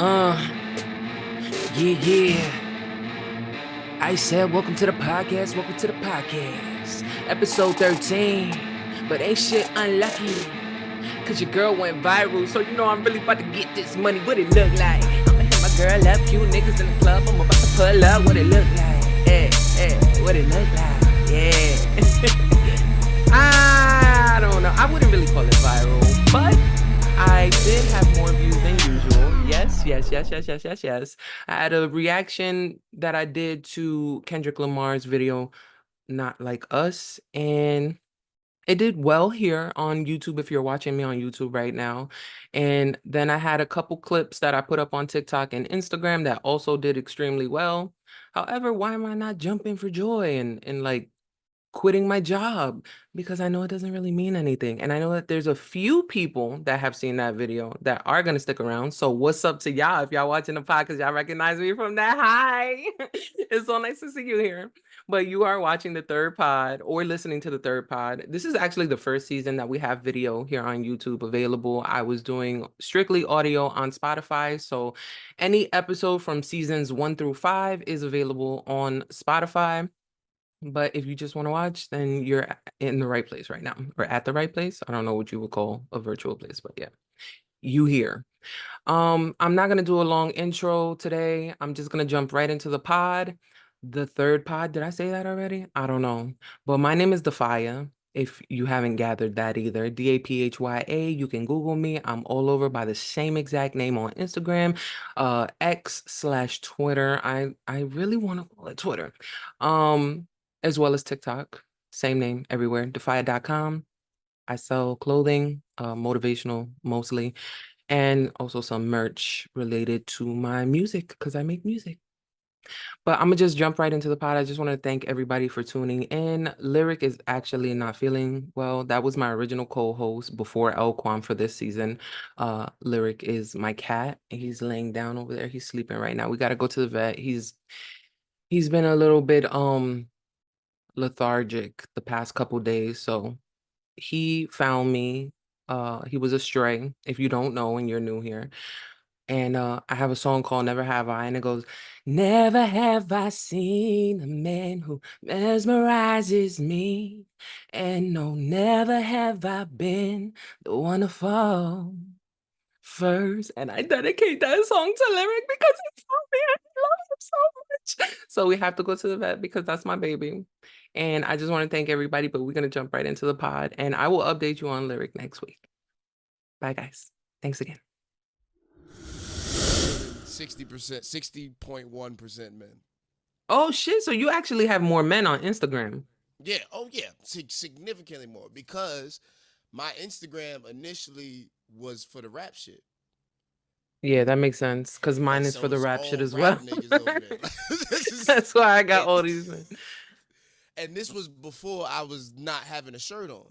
Uh, yeah. I said, welcome to the podcast. Welcome to the podcast. Episode 13. But ain't shit unlucky. Cause your girl went viral. So you know I'm really about to get this money. What it look like? I'ma hit my girl up. Few niggas in the club. I'm about to pull up. What it look like? What it look like? Yeah. I don't know. I wouldn't really call it viral. But I did have more views than usual. Yes. I had a reaction that I did to Kendrick Lamar's video, Not Like Us, and it did well here on YouTube if you're watching me on YouTube right now. And then I had a couple clips that I put up on TikTok and Instagram that also did extremely well. However, why am I not jumping for joy and like quitting my job? Because I know it doesn't really mean anything. And I know that there's a few people that have seen that video that are going to stick around. So what's up to y'all? If y'all watching the podcast, y'all recognize me from that. Hi. It's so nice to see you here. But you are watching the third pod or listening to the third pod. This is actually the first season that we have video here on YouTube available. I was doing strictly audio on Spotify. So any episode from seasons 1 through 5 is available on Spotify. But if you just want to watch, then you're in the right place right now, or at the right place. I don't know what you would call a virtual place, but yeah, you here. I'm not gonna do a long intro today. I'm just gonna jump right into the pod. The third pod. Did I say that already? I don't know. But my name is DAPHYA. If you haven't gathered that either, DAPHYA. You can Google me. I'm all over by the same exact name on Instagram, X/Twitter. I really want to call it Twitter. Um, as well as TikTok. Same name everywhere. DAPHYA.com. I sell clothing, motivational mostly, and also some merch related to my music because I make music. But I'm gonna just jump right into the pod. I just want to thank everybody for tuning in. Lyric is actually not feeling well. That was my original co-host before L-Kwon for this season. Lyric is my cat. He's laying down over there. He's sleeping right now. We gotta go to the vet. He's been a little bit lethargic the past couple days, so he found me. He was a stray, if you don't know and you're new here. And I have a song called Never Have I, and it goes, Never have I seen a man who mesmerizes me. And no, never have I been the one to fall first. And I dedicate that song to Lyric because he told me I love him so much. So we have to go to the vet because that's my baby. And I just want to thank everybody, but we're going to jump right into the pod. And I will update you on Lyric next week. Bye, guys. Thanks again. 60%, 60.1% men. Oh, shit. So you actually have more men on Instagram. Yeah. Oh, yeah. Significantly more because my Instagram initially was for the rap shit. Yeah, that makes sense. Because mine Like, is so for the it's rap shit all as rap well. niggas over there. That's why I got and, all these men. and this was before I was not having a shirt on.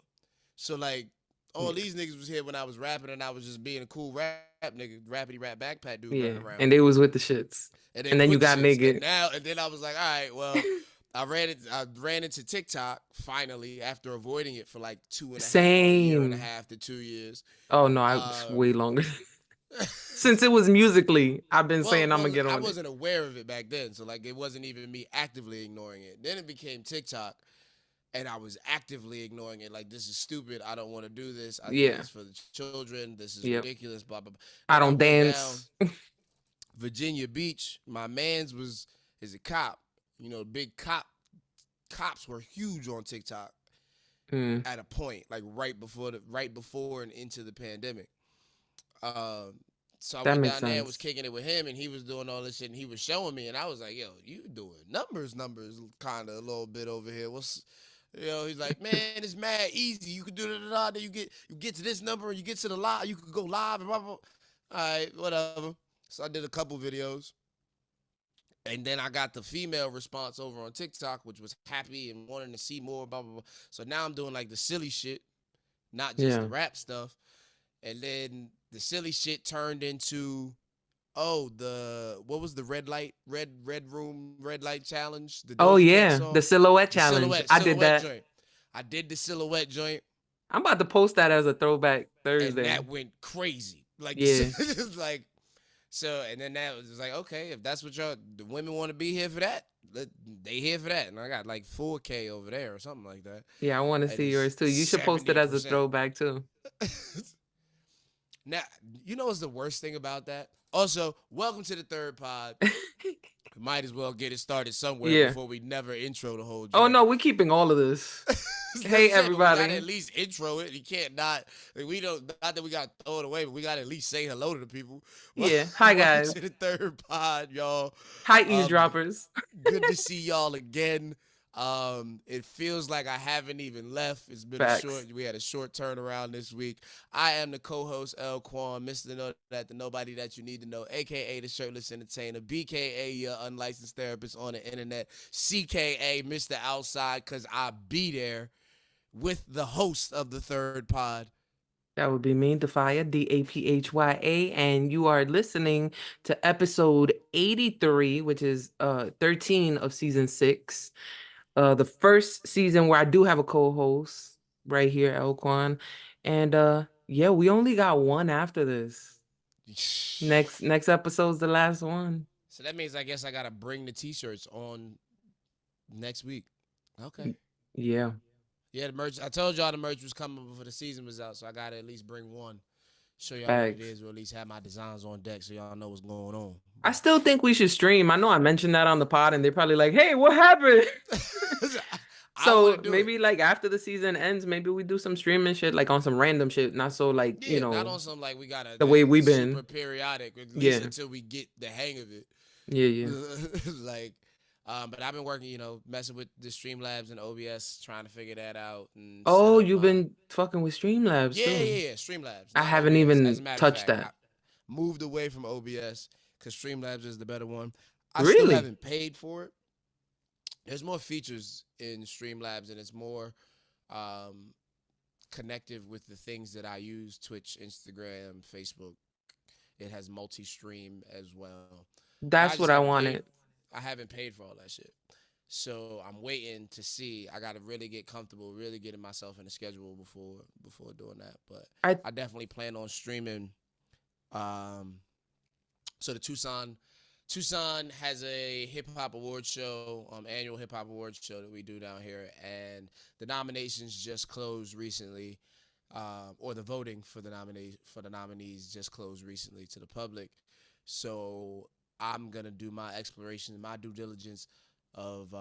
So, like, all these niggas was here when I was rapping and I was just being a cool rap nigga, rappity rap backpack dude Yeah. running around. And they was with the shits. And they And was then you with the got shits. nigga. And then I was like, all right, well, I ran into TikTok finally after avoiding it for like 2.5 or a year and a Same. half to 2 years. Oh, no, I was way longer. Since it was musically, I've been saying I'm going to get I on it. wasn't aware of it back then, so like it wasn't even me actively ignoring it. Then it became TikTok, and I was actively ignoring it. Like, this is stupid. I don't want to do this. I do this for the children. This is ridiculous. Blah blah blah. I Then don't dance. Down Virginia Beach. My man's is a cop. You know, big cops were huge on TikTok at a point, like right before and into the pandemic. So I That went makes down there and was sense. kicking it with him, and he was doing all this shit, and he was showing me, and I was like, "Yo, you doing numbers, kind of a little bit over here. What's, He's like, man, it's mad easy. You can do da. Then you get to this number, and you get to the live. You could go live and blah blah. All right, whatever. So I did a couple videos, and then I got the female response over on TikTok, which was happy and wanting to see more, blah blah blah. So now I'm doing like the silly shit, not just the rap stuff, and then the silly shit turned into, what was the red light challenge? The Oh, Doja Cat yeah. song? The silhouette The challenge. I did that. joint. I did the silhouette joint. I'm about to post that as a throwback And Thursday. that went crazy. Like, Yeah. like So, and then that was like, okay, if that's what the women want to be here for that, they here for that. And I got like 4K over there or something like that. Yeah, I want to And see it's yours too. You should post it as a 70%. throwback too. Now, you know what's the worst thing about that? Also, welcome to the third pod. Might as well get it started somewhere Yeah. before we never intro the whole Oh joint. no, we're keeping all of this. That's what I'm Hey saying, but we gotta at everybody. least intro it. You can't not. Like, we don't. Not that we gotta throw it away, but we gotta at least say hello to the people. Yeah. Hi Welcome guys. to the third pod, y'all. Hi Um, eavesdroppers. Good to see y'all again. It feels like I haven't even left. It's been Facts. we had a short turnaround this week. I am the co-host L-Kwon, Mr. Know That, the nobody that you need to know, aka the shirtless entertainer, BKA your unlicensed therapist on the internet, CKA Mr. Outside, cause I be there with the host of the third pod. That would be me, DAPHYA, DAPHYA, and you are listening to episode 83, which is 13 of season 6. The first season where I do have a co-host right here, L-Kwon. And yeah, we only got one after this. Next episode's the last one. So that means I guess I gotta bring the t-shirts on next week. Okay. Yeah. Yeah, the merch. I told y'all the merch was coming before the season was out, so I gotta at least bring one, show y'all what it Facts. is, or at least have my designs on deck so y'all know what's going on. I still think we should stream. I know I mentioned that on the pod, and they're probably like, "Hey, what happened?" I want So to do it. maybe like after the season ends, maybe we do some streaming shit, like on some random shit, not so like Yeah, not on some like we gotta the way we've super been. periodic, at least Yeah, until we get the hang of it. yeah, yeah. Like, but I've been working, messing with the Streamlabs and OBS, trying to figure that out and set Oh, up. you've been fucking with Streamlabs too. Yeah, Streamlabs, I not haven't OBS. As a even matter of touched fact, I that. moved away from OBS because Streamlabs is the better one. I still Really? haven't paid for it. There's more features in Streamlabs and it's more um, connective with the things that I use: Twitch, Instagram, Facebook. It has multi-stream as well, but I That's just what I haven't paid. wanted. I haven't paid for all that shit. So I'm waiting to see. I got to really get comfortable, really getting myself in the schedule before doing that. But I I definitely plan on streaming. Um, so the Tucson has a hip hop awards show, annual hip hop awards show that we do down here, and the nominations just closed recently, or the voting for the nominees just closed recently to the public. So I'm gonna do my exploration, my due diligence of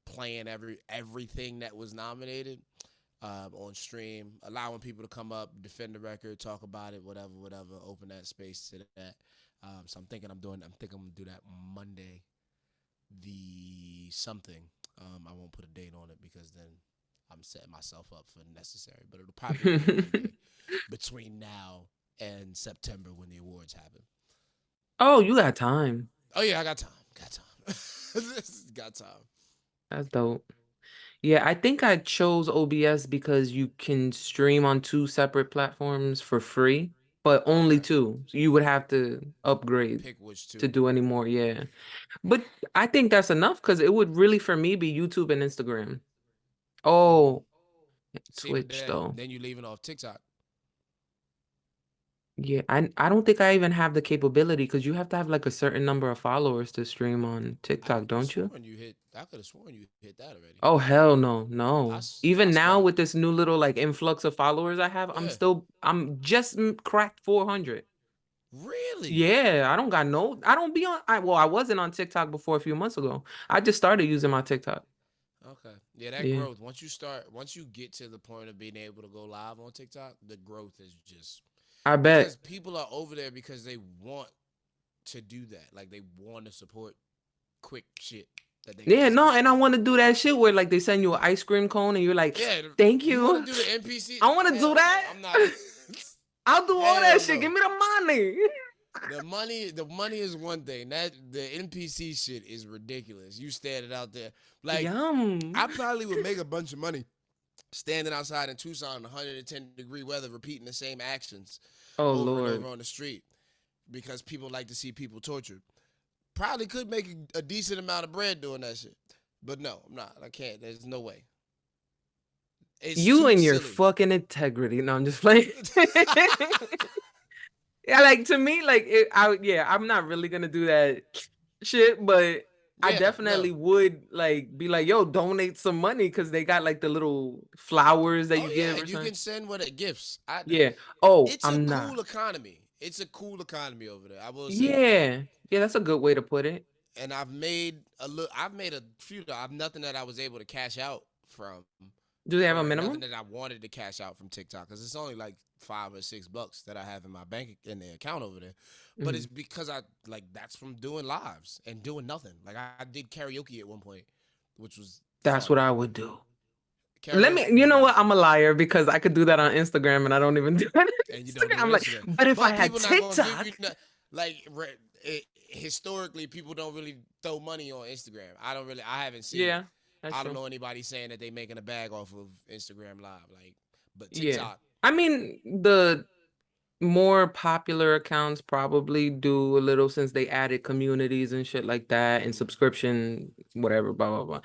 playing everything that was nominated on stream, allowing people to come up, defend the record, talk about it, whatever, open that space to that. So I'm thinking I'm gonna do that Monday, the something. I won't put a date on it because then I'm setting myself up for necessary. But it'll probably be Monday between now and September when the awards happen. Oh, you got time. Oh yeah, I got time. Got time. That's dope. Yeah, I think I chose OBS because you can stream on 2 separate platforms for free, but only Okay. 2. So you would have to upgrade Pick which to two. do any more. Yeah. But I think that's enough because it would really for me be YouTube and Instagram. Mm. Oh, See, but Twitch though. then you leaving off TikTok. Yeah, I don't think I even have the capability because you have to have like a certain number of followers to stream on I TikTok, could have don't you? sworn you hit. I could have sworn you hit that already. Oh hell no, no. I Even now start. with this new little like influx of followers I have, Yeah. I'm just cracked 400. Really? Yeah, I don't be on I wasn't on TikTok before a few months ago. I just started using my TikTok. Okay. Yeah, that Yeah. growth. Once you get to the point of being able to go live on TikTok, the growth is just I because bet. people are over there because they want to do that. Like they want to support quick shit that they can Yeah, just no, get. and I want to do that shit where like they send you an ice cream cone and you're like, Yeah, "Thank you want to you." do the NPC? I want to do Hell no, that. I'm not. I'll do all that Hell shit. Give no. me the money. The money is one thing. That the NPC shit is ridiculous. You standing out there like Yum. I probably would make a bunch of money standing outside in Tucson in 110-degree weather, repeating the same actions Oh over and Lord. over on the street because people like to see people tortured. Probably could make a decent amount of bread doing that shit, but no, I'm not. I can't. There's no way. It's You too and your silly. fucking integrity. No, I'm just playing. Yeah, like to me, like yeah, I'm not really gonna do that shit, but I Yeah, definitely no. would like be like, yo, donate some money because they got like the little flowers that Oh you give yeah, or you something. can send what gifts. Yeah. Oh, It's a I'm not. cool economy. It's a cool economy over there. I will say that. Yeah. Yeah, that's a good way to put it. And I've made a look. I've made a few. I've nothing that I was able to cash out from, Do they have a or nothing minimum? that I wanted to cash out from TikTok because it's only like $5 or $6 that I have in my bank in the account over there. But it's Mhm. because I like that's from doing lives and doing nothing. Like I did karaoke at one point, which was That's fun. what I would do. Let me, Karaoke you was a know lot of what? I'm fun. a liar because I could do that on Instagram and I don't even do it on And you don't Instagram. do it I'm on like, Instagram. but if I But had people not gonna give you TikTok, like historically, people don't really throw money on Instagram. I don't really. I haven't seen it. yeah, that's I don't true. know anybody saying that they making a bag off of Instagram Live. Like, but Yeah. TikTok, I mean, the more popular accounts probably do a little since they added communities and shit like that and mm, subscription, whatever, blah blah blah.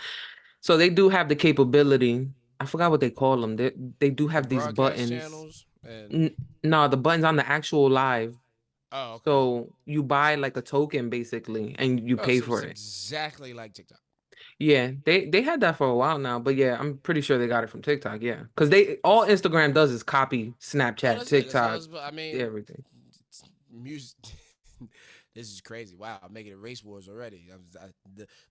So they do have the capability. I forgot what they call them. They do the have these broadcast buttons. channels, and N No, the buttons on the actual live. oh, okay. So you buy like a token basically and you Oh, pay so it's for it. exactly like TikTok. Yeah, they had that for a while now, but yeah, I'm pretty sure they got it from TikTok, yeah. Because they all Instagram does is copy Oh, Snapchat, that's it. That's all. TikTok, I mean, everything. music. This is crazy. Wow, I'm making it race wars already.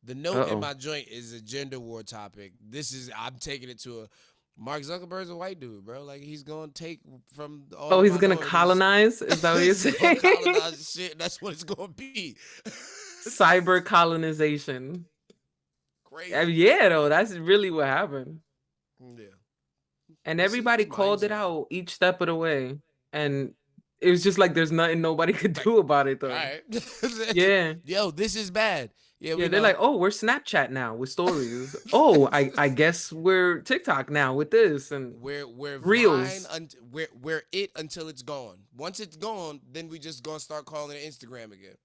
The note in Uh-oh. my joint is a gender war topic. This is I'm taking it to a Mark Zuckerberg's a white dude, bro. Like he's gonna take from all Oh, the he's gonna minorities. colonize? Is that what you're He's gonna saying? colonize the shit. That's what it's gonna be. Cyber colonization. I mean, Crazy. yeah, though, that's really what happened. Yeah. And This is everybody his called it mindset. out each step of the way. And it was just like there's nothing nobody could Like, do about it all though. right. Yeah. Yo, this is bad. Yeah, Yeah, we they're know. like, oh, we're Snapchat now with stories. Oh, I guess we're TikTok now with this and we're Vine Reels. we're it until it's gone. Once it's gone, then we just gonna start calling it Instagram again.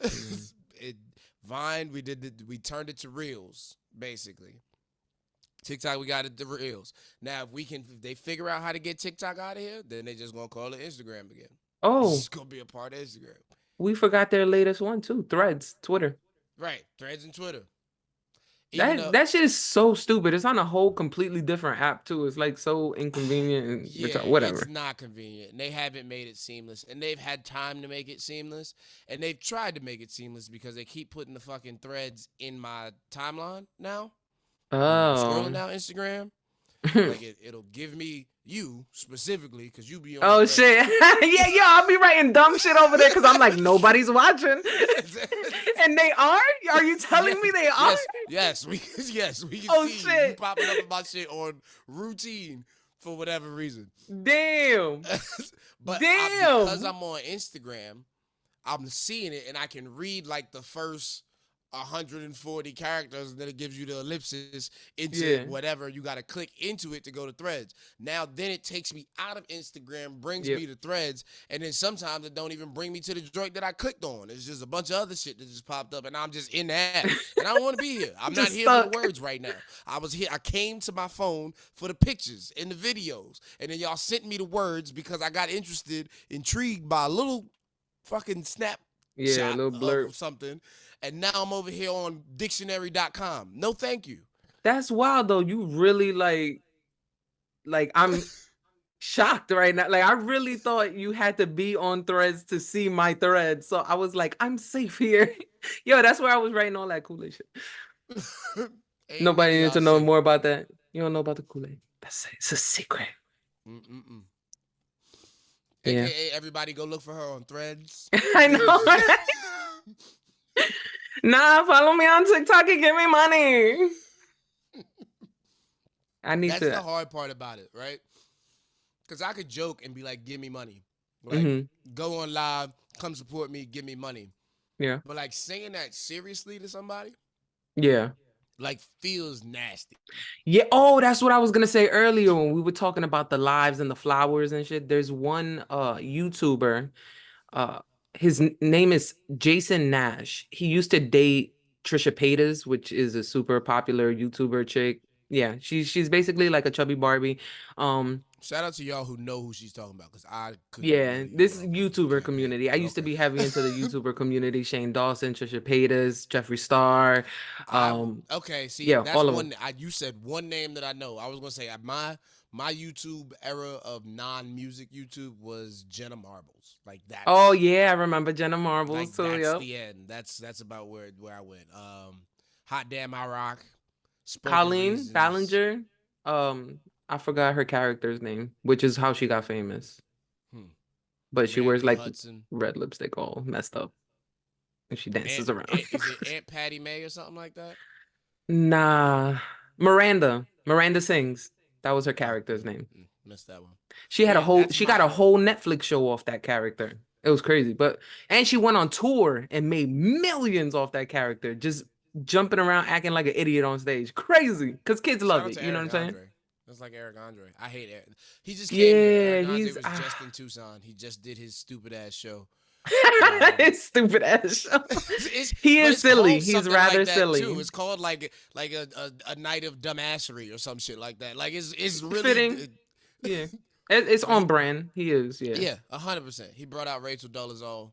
Mm. it Vine we turned it to Reels basically. TikTok we got it to Reels. Now if they figure out how to get TikTok out of here, then they just gonna call it Instagram again. It's Oh, just gonna be a part of Instagram. we forgot their latest one too. Threads, Twitter. Right, Threads and Twitter. Even That though that shit is so stupid. It's on a whole completely different app too. It's like so inconvenient and yeah, it's whatever. not convenient. And they haven't made it seamless. And they've had time to make it seamless. And they've tried to make it seamless because they keep putting the fucking threads in my timeline now. When I'm scrolling Oh. down Instagram, like it'll give me you specifically because you be on Oh threads. shit. Yeah, yo, I'll be writing dumb shit over there because I'm like, nobody's watching. And they are? Are you telling me yes, they are? yes, we can Oh see you shit. popping up in my shit on routine for whatever reason. Damn. Because Damn. I'm on Instagram, I'm seeing it and I can read like the first 140 characters and then it gives you the ellipsis into Yeah. whatever you got to click into it to go to threads. Now then it takes me out of Instagram, brings Yep. me to threads, and then sometimes it don't even bring me to the joint that I clicked on. It's just a bunch of other shit that just popped up and I'm just in the app. And I don't want to be here. I'm not Just here for the stuck. words right now. I came to my phone for the pictures and the videos. And then y'all sent me the words because I got intrigued by a little fucking snap Yeah, a shot little blurb. of something, and now I'm over here on dictionary.com. No, thank you. That's wild though. You really like I'm shocked right now. Like I really thought you had to be on threads to see my threads. So I was like, I'm safe here. Yo, that's where I was writing all that Kool-Aid shit. Ain't none Nobody of needs y'all to know safe. more about that. You don't know about the Kool-Aid. That's it. It's a secret. Mm-mm-mm. Yeah. AKA everybody go look for her on threads. I know, right? Nah, follow me on TikTok and give me money. I need That's the to. hard part about it, right? Because I could joke and be like, give me money. Like, Hmm. go on live, come support me, give me money. Yeah. But like saying that seriously to somebody, Yeah. like feels nasty. Yeah. Oh, that's what I was gonna say earlier when we were talking about the lives and the flowers and shit. There's one YouTuber. Uh his name is Jason Nash. He used to date Trisha Paytas, which is a super popular YouTuber chick. Yeah, she's basically like a chubby Barbie. Um Shout out to y'all who know who she's talking about, because I couldn't Yeah, really this YouTuber care that. community. I But used to okay. be heavy into the YouTuber community. Shane Dawson, Trisha Paytas, Jeffree Star, I um, okay. See, yeah, that's all of them. one. You said one name that I know. I was gonna say my YouTube era of non-music YouTube was Jenna Marbles. Oh yeah, I remember Jenna Marbles too. That's Yep. the end. That's about where I went. Hot damn I rock. Spoken Colleen reasons. Ballinger. Um, I forgot her character's name, which is how she got famous. Hmm. But she wears Randy like Hudson. red lipstick all messed up. And she dances around. Is it Aunt Patty May or something like that? Nah. Miranda. Miranda sings. That was her Oh, character's name. missed that one. She But had a yeah, whole that's she got my a whole Netflix show off that character. It was crazy. But and she went on tour and made millions off that character, just jumping around acting like an idiot on stage. Crazy. Because kids shout love out it. to You know what I'm Eric saying? Andre. That's like Eric Andre. I hate Eric. He just came here. Yeah, Eric Andre he's was just in Tucson. He just did his stupid ass show. his stupid ass show. it's He but is it's silly. called He's something rather like that too. silly. It's called like a night of dumbassery or some shit like that. Like it's really Fitting. Yeah. It's but on brand. He is, yeah. yeah, 100%. He brought out Rachel Dolezal,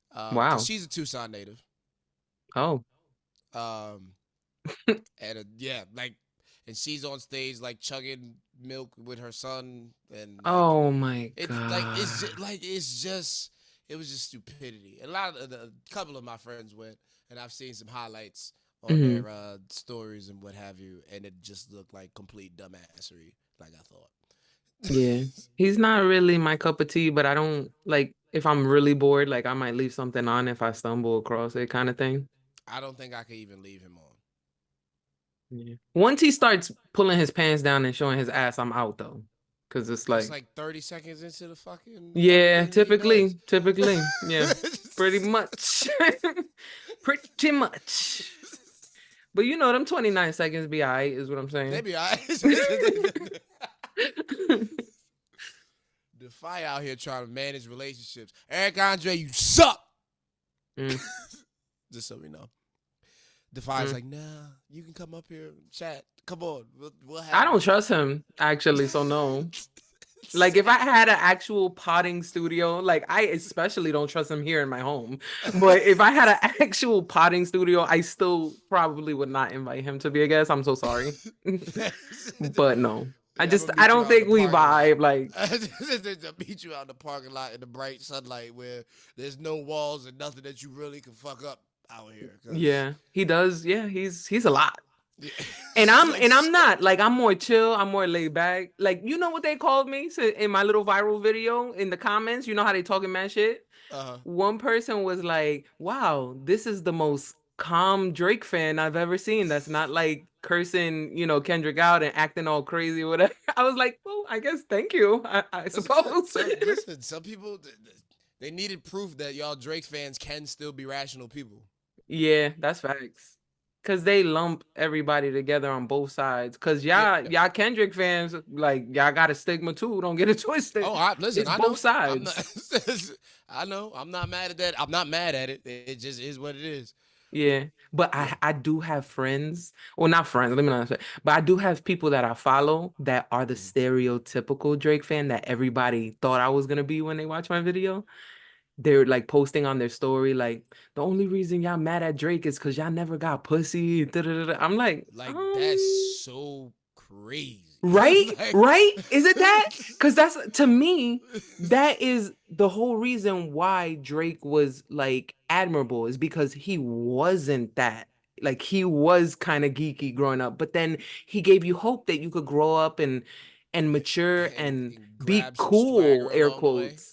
because Wow. she's a Tucson native. Oh. Um, and yeah, and she's on stage like chugging milk with her son, and Oh my it's God. just, it was just stupidity. A couple of my friends went, and I've seen some highlights on Hmm. their stories and what have you, and it just looked like complete dumbassery, like I thought. Yeah. He's not really my cup of tea, but I don't like if I'm really bored, like I might leave something on if I stumble across it kind of thing. I don't think I could even leave him on. Yeah. Once he starts pulling his pants down and showing his ass, I'm out though. Cause it's It's like, like 30 seconds into the fucking yeah, everything that he does. typically, yeah, pretty much. Pretty much. But you know, them 29 seconds be all right, is what I'm They saying. be alright. DAPHYA out here trying to manage relationships. Eric Andre, you suck. Mm, Just so we know. DAPHYA's mm. like, nah, you can come up here and chat. Come on, we'll I have don't it. trust him, actually, so no. Like if I had an actual potting studio, like I especially don't trust him here in my home. But if I had an actual potting studio, I still probably would not invite him to be a guest. I'm so sorry. But no. I'm gonna I meet you don't out in the think we parking lot. vibe like Meet you out in the parking lot in the bright sunlight where there's no walls and nothing that you really can fuck up out here. Cause yeah, he does. Yeah, he's a lot. yeah, And it's I'm like and I'm not like I'm more chill, I'm more laid back. Like you know what they called me in my little viral video in the comments, you know how they talking mad shit? uh One person was like, "Wow, this is the most calm Drake fan I've ever seen. That's not like cursing, Kendrick out and acting all crazy or whatever." I was like, "Well, I guess thank you. I suppose." listen, some people they needed proof that y'all Drake fans can still be rational people. Yeah, that's facts. Cause they lump everybody together on both sides. Cause Yeah. y'all Kendrick fans, like y'all got a stigma too. Don't get it Oh, twisted. I listen. It's I both know. I'm not. sides. I know. I'm not mad at that. I'm not mad at it. It just is what it is. Yeah. But Yeah. I do have friends. Well, not friends, let me not say, but I do have people that I follow that are the Mhm. stereotypical Drake fan that everybody thought I was gonna be when they watch my video. They're like posting on their story, like the only reason y'all mad at Drake is because y'all never got pussy. Da, da, da, da. I'm like, Like that's so crazy. right? Like, Right? Is it that? Because that's to me, that is the whole reason why Drake was like admirable, is because he wasn't that. Like he was kind of geeky growing up, but then he gave you hope that you could grow up and mature and and be grab some cool, swagger air along the way. quotes.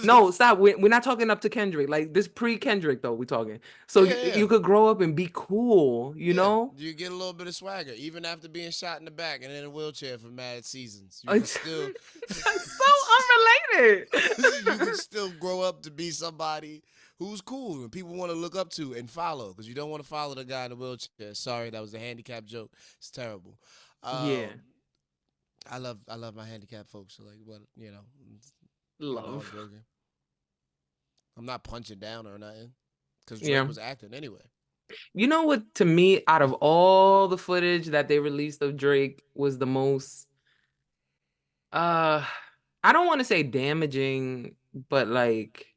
No, stop. We're not talking up to Kendrick. Like this pre-Kendrick though, we're talking. So Yeah, yeah, you could grow up and be cool, you yeah. know? You get a little bit of swagger, even after being shot in the back and in a wheelchair for mad seasons. You can It's still, so unrelated. you can still grow up to be somebody who's cool and people want to look up to and follow. Because you don't want to follow the guy in the wheelchair. Sorry, that was a handicap joke. It's terrible. Yeah, Um, I love my handicapped folks. So like, what all love. joking. I'm not punching down or nothing. Because Drake Yeah. was acting anyway. You know what, to me, out of all the footage that they released of Drake was the most Uh, I don't want to say damaging, but like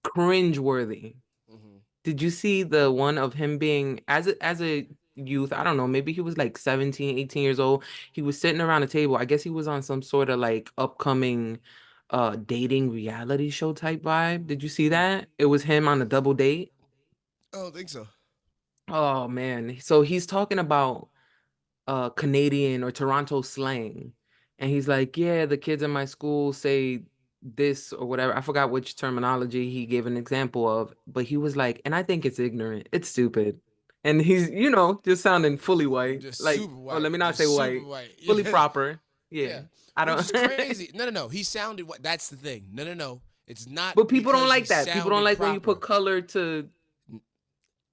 cringeworthy. Hmm. Did you see the one of him being as a youth? I don't know, maybe he was like 17, 18 years old. He was sitting around a table. I guess he was on some sort of like upcoming dating reality show type vibe. Did you see Mm. that? It was him on a double date. I don't think so. Oh man. So he's talking about Canadian or Toronto slang. And he's like, yeah, the kids in my school say this or whatever. I forgot which terminology he gave an example of, but he was like, and I think it's ignorant. It's stupid. And he's, just sounding fully white. Just Like, super oh, let white. me not say Just super white. white. Fully Yeah. proper. Yeah. Yeah. I Which don't is crazy. No, no, no. He sounded what that's the thing. No, no, no. It's not But people don't because he like that. People don't sounded like when you put proper. color to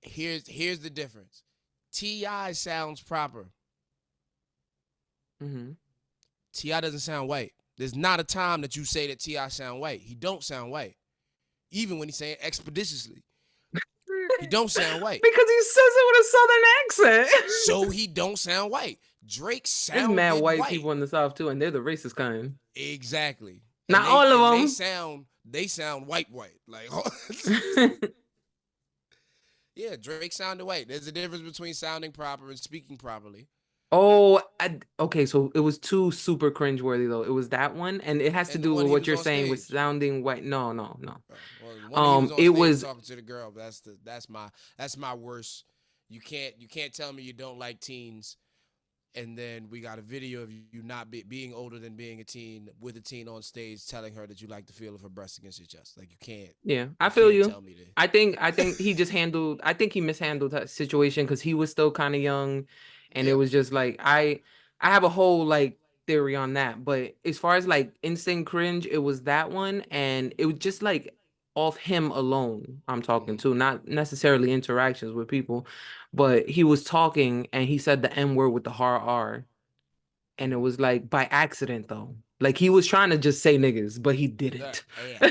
Here's the difference. T.I. sounds proper. Mhm. T.I. doesn't sound white. There's not a time that you say that T.I. sound white. He don't sound white. Even when he's saying expeditiously. He don't sound white. Because he says it with a southern accent. So he don't sound white. Drake There's mad sounded white white. people in the South too, and they're the racist kind. Exactly. And Not all they of sound white. Like them. yeah, Drake sounded white. There's a difference between sounding proper and speaking properly. Oh, okay. So it was too super cringeworthy though. It was that one, and it has to And the do one with he what was you're on saying with stage. sounding white. No, no, no. Well, the one he was on It stage was talking to the girl. That's my worst. You can't tell me you don't like teens, and then we got a video of you not being older than being a teen with a teen on stage telling her that you like the feel of her breast against your chest. Like you can't Yeah, I you feel can't you. tell me that. I think he just handled. I think he mishandled that situation because he was still kind of young, and it Yeah. was just like I have a whole like theory on that. But as far as like instant cringe, it was that one, and it was just like off him alone. I'm talking Hmm. to, not necessarily interactions with people, but he was talking and he said the N word with the hard R, and it Hmm. was like by accident though. Like he was trying to just say niggas, but he Yeah, didn't. yeah.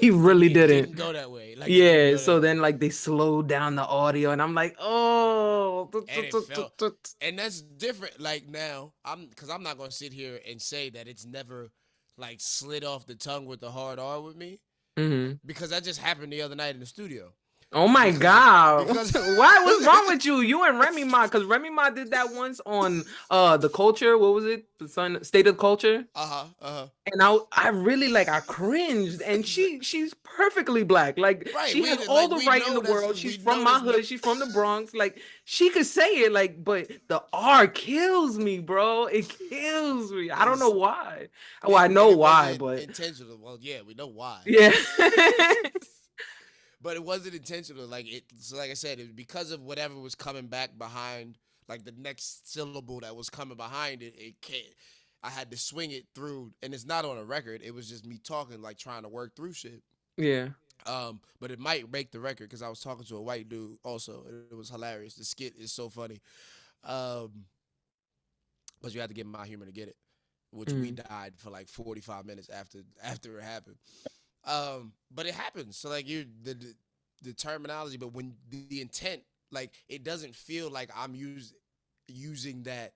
He really It didn't. didn't go that way. Like it didn't Yeah, go so that then way. like they slowed down the audio and I'm like, oh, And it felt, and that's different. Like now, because I'm not gonna sit here and say that it's never like slid off the tongue with the hard R with me hmm. because that just happened the other night in the studio. Oh my Because of God. because Why? What's wrong with you? You and Remy Ma, because Remy Ma did that once on the culture. What was it? The Sun State of Culture. uh-huh. And I really like I cringed. And she's perfectly black. Like Right, she has all the we right in know the world. She's we from know my that's no hood. She's from the Bronx. Like she could say it, like, but the R kills me, bro. It kills me. I don't know is why. Well, I and know it why, wasn't but intentional. Well, yeah, we know why. yeah. But it wasn't intentional. Like it. So like I said, it was because of whatever was coming back behind, like the next syllable that was coming behind it. It can't. I had to swing it through, and it's not on a record. It was just me talking, like trying to work through shit. Yeah. But it might break the record because I was talking to a white dude also. It was hilarious. The skit is so funny. Um, but you have to get my humor to get it, which we Mm. died for like 45 minutes after it happened. But it happens. So like the terminology, but when the intent, like it doesn't feel like I'm using that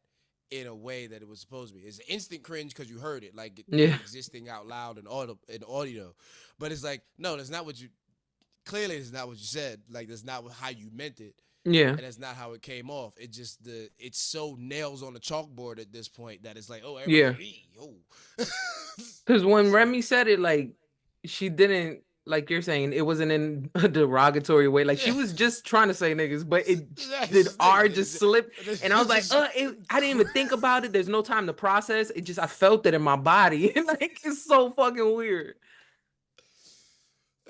in a way that it was supposed to be. It's instant cringe because you heard it, like it Yeah. existing out loud and audio. But it's like, no, that's not what you clearly that's not what you said. Like that's not how you meant it. Yeah. And that's not how it came off. It just it's so nails on the chalkboard at this point that it's like, oh, everybody's Yeah. like, oh. Because when So Remy said it, like she didn't, like you're saying, it wasn't in a derogatory way. Like she yeah. was just trying to say niggas, but it It's did just R niggas. just slip, and I was It's like, just I didn't even think about it. There's no time to process. It just I felt it in my body. Like it's so fucking weird.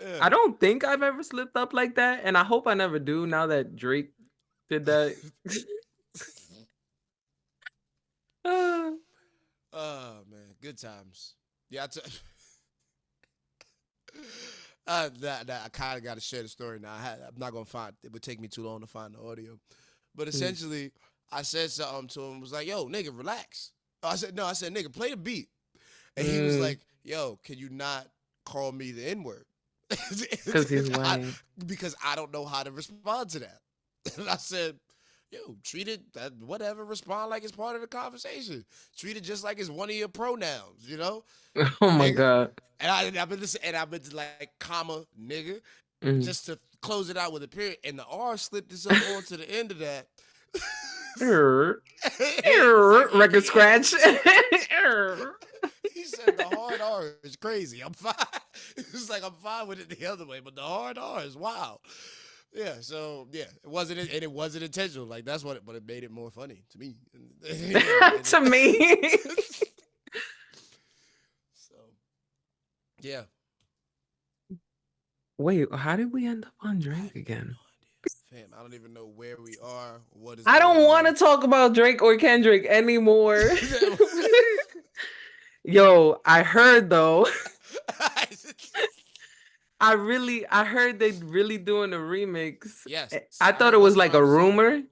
yeah. I don't think I've ever slipped up like that, and I hope I never do. Now that Drake did that. Uh, Oh man, good times. Yeah, I kind of got to share the story now. I'm not gonna find. It would take me too long to find the audio, but mm, essentially, I said something to him. Was like, "Yo, nigga, relax." I said, "No." I said, "Nigga, play the beat." And he was mm, like, "Yo, can you not call me the N word?" because he's white. Because I don't know how to respond to that. And I said, yo, treat it that whatever. Respond like it's part of the conversation. Treat it just like it's one of your pronouns. You know, Oh my nigga. God. And I've been to like comma nigga, Mm. just to close it out with a period, and the R slipped itself onto the end of that. Err, It's like record he scratch. edited it. Err. He said the hard R is crazy. I'm fine. It's like I'm fine with it the other way, but the hard R is wild. Yeah, so yeah, it wasn't intentional. Like that's what, but it made it more funny to me. To me. So yeah, Wait, how did we end up on I Drake have again? no idea, fam. I don't even know where we are, what is I going don't want to on. talk about Drake or Kendrick anymore. Yo, I heard though. I heard they really doing a remix. Yes, I I thought it heard was Busta like a Rhymes is on it. rumor.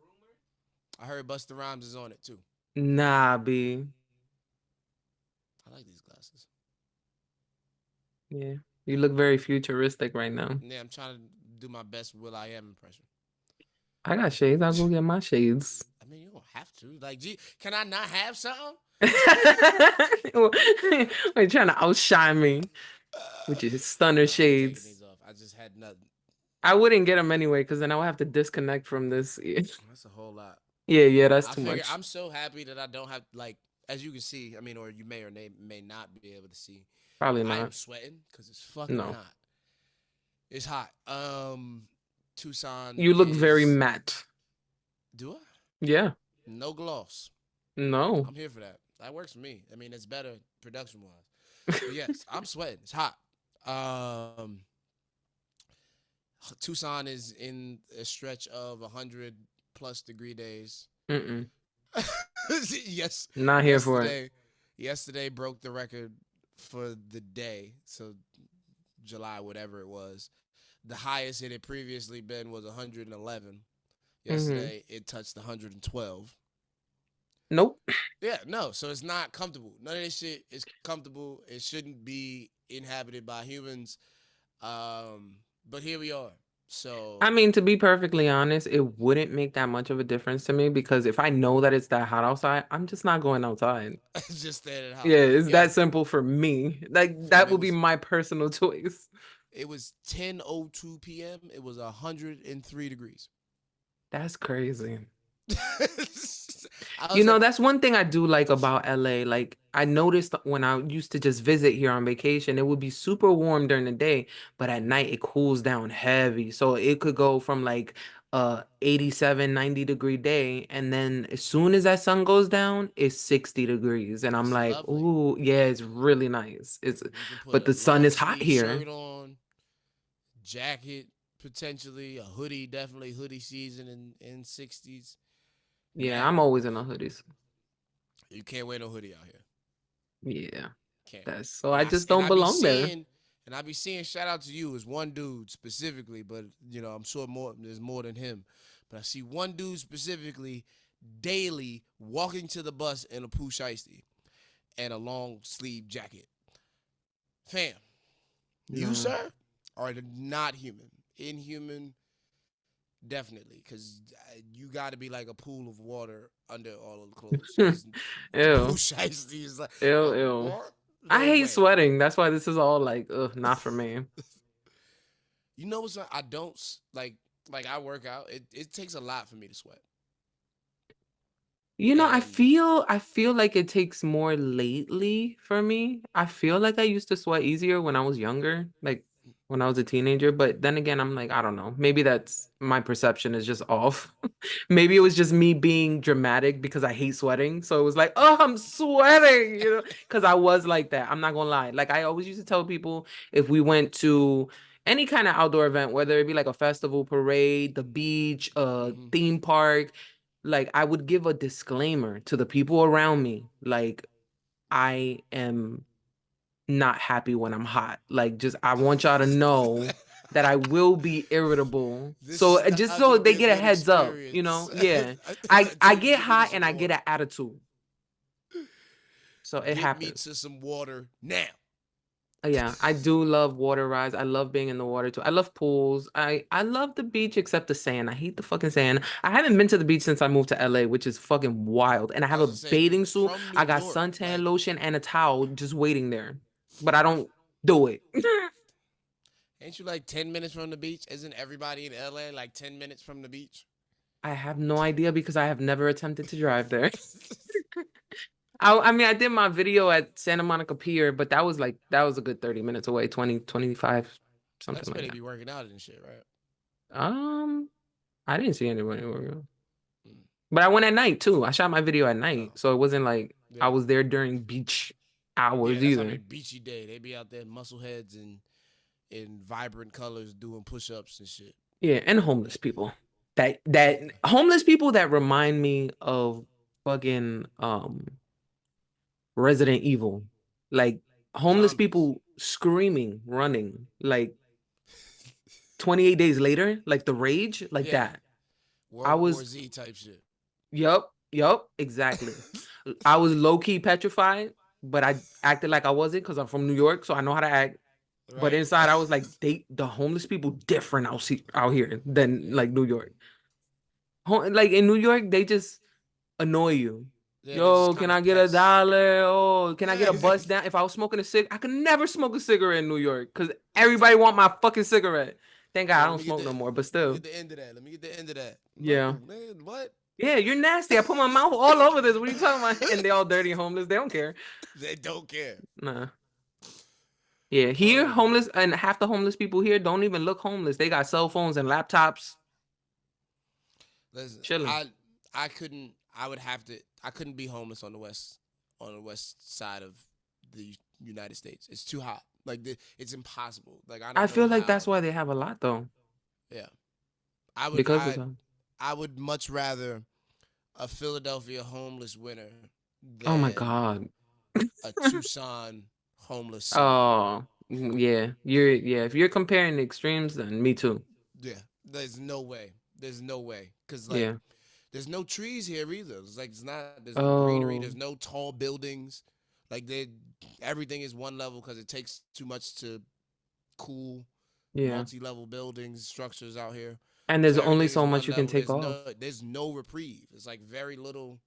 I heard Busta Rhymes is on it too. Nah, B. I like these glasses. Yeah. You look very futuristic right now. Yeah, I'm trying to do my best Will I Am impression. I got shades. I'll go get my shades. I mean, you don't have to. Like, gee, can I not have something? You're trying to outshine me with your stunner Nah, I ain't taking shades. these off. I just had nothing. I wouldn't get them anyway because then I would have to disconnect from this. That's a whole lot. Yeah, that's I too figure much. I'm so happy that I don't have like, as you can see. I mean, or you may or may not be able to see. Probably I am not. sweating because it's fucking No. hot. It's hot. Tucson You look very is. matte. Do I? Yeah. No gloss. No. I'm here for that. That works for me. I mean, it's better production wise. But yes, I'm sweating. It's hot. Tucson is in a stretch of 100+ degree days. Mm-mm. Yes. Not here for it. Yesterday broke the record for the day. So July, whatever it was. The highest it had previously been was 111. Yesterday, it touched 112. Nope. Yeah, no. So it's not comfortable. None of this shit is comfortable. It shouldn't be inhabited by humans. But here we are. So I mean, to be perfectly honest, it wouldn't make that much of a difference to me because if I know that it's that hot outside, I'm just not going outside. it's just staying at the house. Yeah, it's Yo, that simple for me. Like fam, that would be my personal choice. it was 10:02 p.m. It was 103 degrees. That's crazy. I You was know, like, that's one thing I do like about LA. Like, I noticed when I used to just visit here on vacation, it would be super warm during the day, but at night it cools down heavy. So it could go from like 87, 90 degree day, and then as soon as that sun goes down, it's 60 degrees. And I'm it's like, lovely. ooh, yeah, it's really nice. You can put But a the sun long is hot sleeve here. shirt on, jacket potentially, a hoodie, definitely hoodie season in 60s. Yeah, Now I'm always in a hoodies. you can't wear no hoodie out here. Yeah, Can't. that's so And I just don't belong there. I be seeing shout out to you as one dude specifically, but you know, I'm sure there's more than him. But I see one dude specifically daily walking to the bus in a poo shiesty and a long sleeve jacket. Fam, you No. sir are not human. Inhuman, definitely, because you got to be like a pool of water under all of the clothes. 'Cause the poo Ew, shiesty is ew, like ew. what? I No hate way. sweating. That's why this is all like, ugh, not for me. You know what's I don't like I work out. It takes a lot for me to sweat. You know, And I feel like it takes more lately for me. I feel like I used to sweat easier when I was younger, like when I was a teenager, but then again, I'm like, I don't know. Maybe that's my perception is just off. Maybe it was just me being dramatic because I hate sweating. So it was like, oh, I'm sweating, you know, because I was like that. I'm not gonna lie. Like I always used to tell people if we went to any kind of outdoor event, whether it be like a festival, parade, the beach, a mhm. theme park, like I would give a disclaimer to the people around me, like I am not happy when I'm hot. Like just I want y'all to know that I will be irritable. This So is just not so gonna be they a get a good heads up, you know? experience Yeah. I until you get give me to hot some and I get water. an attitude. So it Get me happens. to some water now. Yeah, I do love water rides. I love being in the water too. I love pools. I love the beach except the sand. I hate the fucking sand. I haven't been to the beach since I moved to LA, which is fucking wild. And I I have was a gonna say, bathing suit. from New I got York, suntan like, lotion and a towel just waiting there. But I don't do it. ain't you like 10 minutes from the beach? Isn't everybody in LA like 10 minutes from the beach? I have no idea because I have never attempted to drive there. I mean, I did my video at Santa Monica Pier, but that was a good 30 minutes away, 20, 25, something That's where like they that. be working out and shit, right? Um, I didn't see anybody working. Mm. But I went at night too. I shot my video at Oh, night, so it wasn't like I yeah. was there during beach Yeah, hours that's on a either. beachy day. They be out there muscle heads and in vibrant colors doing push ups and shit. Yeah, and homeless people. That homeless people that remind me of fucking Resident Evil. Like homeless Zombies. people screaming, running, like 28 days later, like the rage, like Yeah. that. I World War was, Z type shit. yup, exactly. I was low key petrified, but I acted like I wasn't because I'm from New York, so I know how to act. But Right. inside, I was like, the homeless people different out here than Yeah. like New York. Like in New York, they just annoy you. Yeah, they just Yo, kind can of I get a pests. dollar? Oh, can I get a Yeah. bus down? If I was smoking a cig, I could never smoke a cigarette in New York because everybody want my fucking cigarette. Thank God Yo, I don't smoke no more, but let me still, get the end of that. Let me get the end of that. yeah. No, man, what? Yeah, you're nasty. I put my mouth all over this. What are you talking about? And they all dirty and homeless. They don't care. They don't care. Nah. Yeah, here Oh man. homeless and half the homeless people here don't even look homeless. They got cell phones and laptops Listen, chilling. I couldn't I would have to I couldn't be homeless on the west side of the United States. It's too hot. Like it's impossible. Like I I don't know feel like that's how. why they have a lot though. Yeah. I would Because of I them. I would much rather a Philadelphia homeless winter Oh my than God. a Tucson homeless summer. Oh, yeah. If you're comparing the extremes, then me too. Yeah. There's no way. There's no way. Cause like Yeah. there's no trees here either. It's like it's not. There's no greenery. Oh, There's no tall buildings. Like everything is one level because it takes too much to cool yeah. multi-level buildings structures out here. And So there's only everything is so much one you can level. take off. There's no reprieve. It's like very little.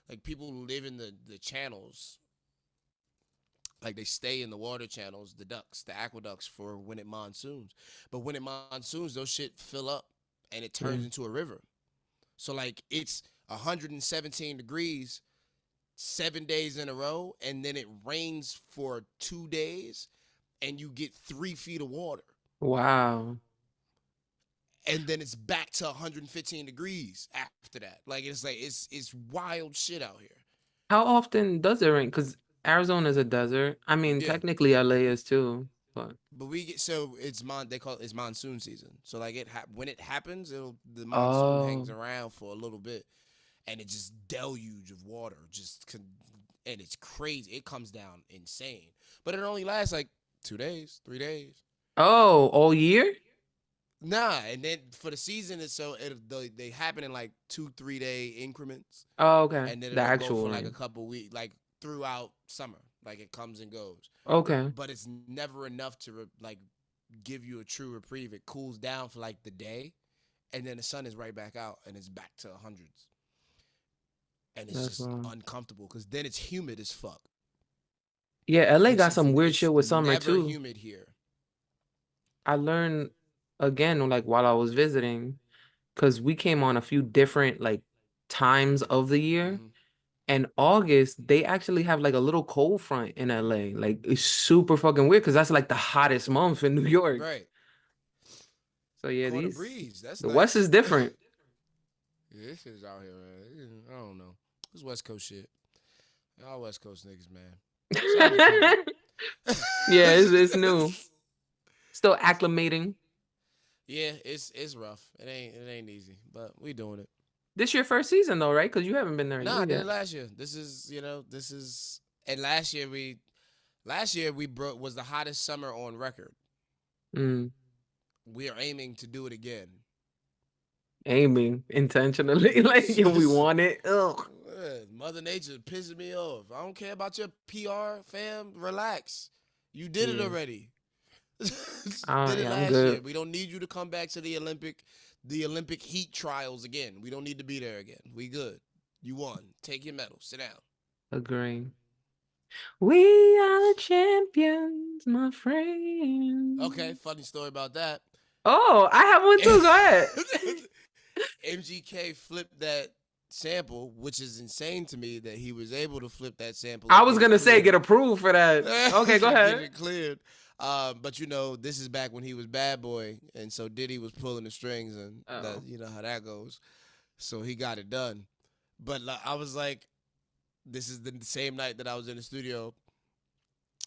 Like people who live in the channels. Like they stay in the water channels, the ducts, the aqueducts for when it monsoons. But when it monsoons, those shit fill up and it Yeah. turns into a river. So like it's 117 degrees 7 days in a row, and then it rains for 2 days, and you get 3 feet of water, Wow. and then it's back to 115 degrees after that. Like it's wild shit out here. How often does it rain? Because Arizona is a desert. I mean, Yeah, technically LA is too, but but we get so it's they call it's monsoon season. So like when it happens, the monsoon hangs oh, around for a little bit, and it just deluge of water, and it's crazy. It comes down insane, but it only lasts like 2 days, 3 days. oh, all year? Nah, and then for the season, it's they happen in like 2 3 day increments, Oh, okay. and then The it'll go actual for like a rain. couple weeks, like throughout summer, like it comes and goes. Okay. But it's never enough to like give you a true reprieve. It cools down for like the day, and then the sun is right back out, and it's back to hundreds, and it's That's just uncomfortable because then it's humid as fuck. Yeah, LA got some weird It's shit with summer never too. humid here. I learned again, like while I was visiting, because we came on a few different like times of the year. Hmm. And August, they actually have like a little cold front in LA. Like it's super fucking weird because that's like the hottest month in New York. Right, So yeah, caught a breeze. That's the West is nice. different. Yeah, this shit's out here, man. I don't know. This West Coast shit. Y'all West Coast niggas, man. Shout out to Philly. Yeah, it's new. Still acclimating. Yeah, it's rough. It ain't easy, but we doing it. This your first season though, right? Because you haven't been there Nah, I did it yet. last year. This is and last year we broke was the hottest summer on record. Mm, We are aiming to do it again. aiming intentionally. Like yeah, we want it. Ugh. Mother Nature pissing me off. I don't care about your PR, fam. Relax. You did it Yeah. already. Oh, Did it yeah, I'm last year. good. We don't need you to come back to the Olympic heat trials again. We don't need to be there again. We good. You won. Take your medal. Sit down. Agreeing. We are the champions, my Okay, friend. funny story about that. Oh, I have one too. Go ahead. MGK flipped that sample, which is insane to me that he was able to flip that sample I and was get it gonna say get cleared. approved for that. Okay, go Get ahead. it cleared. But this is back when he was Bad Boy, and so Diddy was pulling the strings, and that Oh. you know how that goes. So he got it done. But I was like, this is the same night that I was in the studio.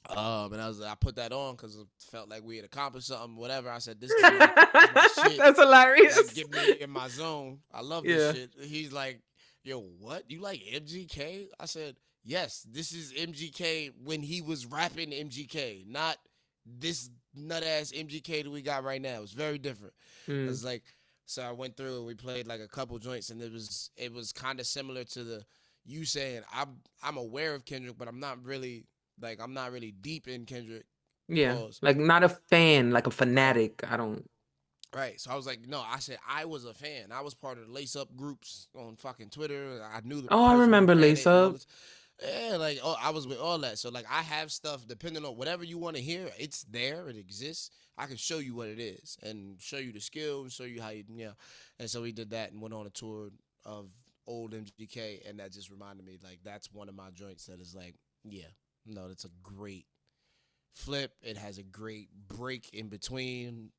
And I put that on because it felt like we had accomplished something, whatever. I said, this my shit. That's Like, hilarious. get me in my zone. I love this Yeah. shit. He's like, yo, what? You like MGK? I said, yes, this is MGK when he was rapping MGK, not this nut ass MGK that we got right now. It's very different. Mm. It's like, so I went through and we played like a couple joints, and it was kind of similar to the you saying I'm aware of Kendrick, but I'm not really deep in Kendrick. Yeah. Pause. Like not a fan, like a Right. fanatic. I don't. Right. So I was like, no, I said I was a fan. I was part of the lace up groups on fucking Twitter. I knew the Oh, I person who remember ran Lace it and all Up. this. Yeah, like I was with all that. So like I have stuff depending on whatever you want to hear, it's there, it exists. I can show you what it is and show you the skill and show you how you. And so we did that and went on a tour of old MGK, and that just reminded me like that's one of my joints that is like, yeah, no, that's a great flip. It has a great break in between,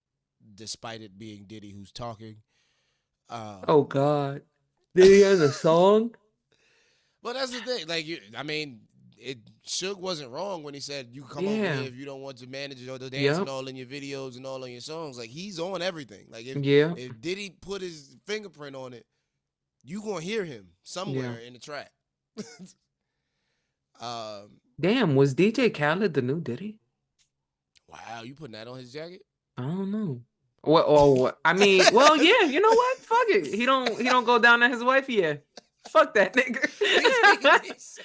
despite it being Diddy who's talking. Oh Um, God. Did he have the song? but that's the thing. Like, I mean, it Suge wasn't wrong when he said you can come over Yeah. here if you don't want to manage or the dancing Yep. all in your videos and all on your songs. Like, he's on everything. Like, if Yeah. if Diddy put his fingerprint on it, you gonna hear him Yeah. somewhere in the track. um, Damn, was DJ Khaled the new Diddy? wow, you putting that on his jacket? I don't know. What? Oh, what? I mean, well, yeah. You know what? Fuck it. He don't go down on his wife yet. Fuck that nigga. He said,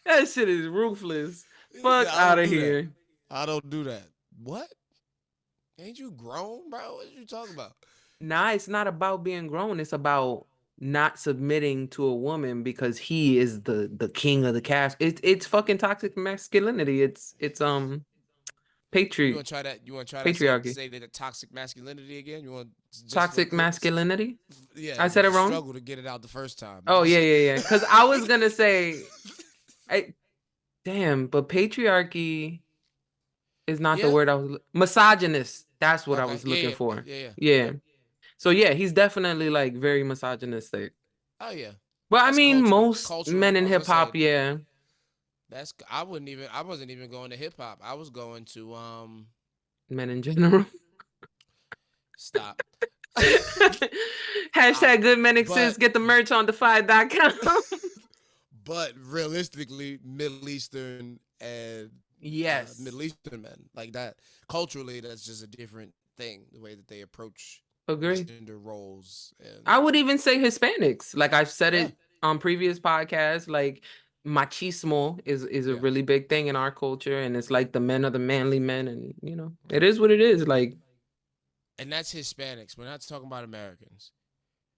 That shit is ruthless. he said, Fuck I out don't of do that. here. I don't do that. What? Ain't you grown, bro? What you talking about? Nah, it's not about being grown. It's about not submitting to a woman because he is the king of the cast. It's fucking toxic masculinity. It's You patri want to try that? You want to try that? patriarchy. Say that toxic masculinity again. You want just for Toxic masculinity. yeah, I but said it you wrong. struggle to get it out the first time. Oh yeah, yeah, yeah. Because I was gonna say, I damn, but patriarchy is not the yeah. word I was misogynist. That's what I Okay. was Yeah. looking Yeah. for. Yeah. Yeah. Yeah. Yep. So yeah, he's definitely like very misogynistic. Oh yeah. But I That's mean, cultural. most men Cultural. I in was gonna hip say hop, yeah, that's. I wouldn't even. I wasn't even going to hip hop. I was going to men in general. stop. I, Hashtag good men but exist. Get the merch on defy.com. but realistically, Middle Eastern and Yes. Middle Eastern men like that. Culturally, that's just a different thing. The way that they approach Agree. gender roles and I would even say Hispanics. Like I've said yeah, it on previous podcasts, like machismo is a yeah. really big thing in our culture, and it's like the men are the manly men, and it is what it is. Like, And that's Hispanics. We're not talking about Americans.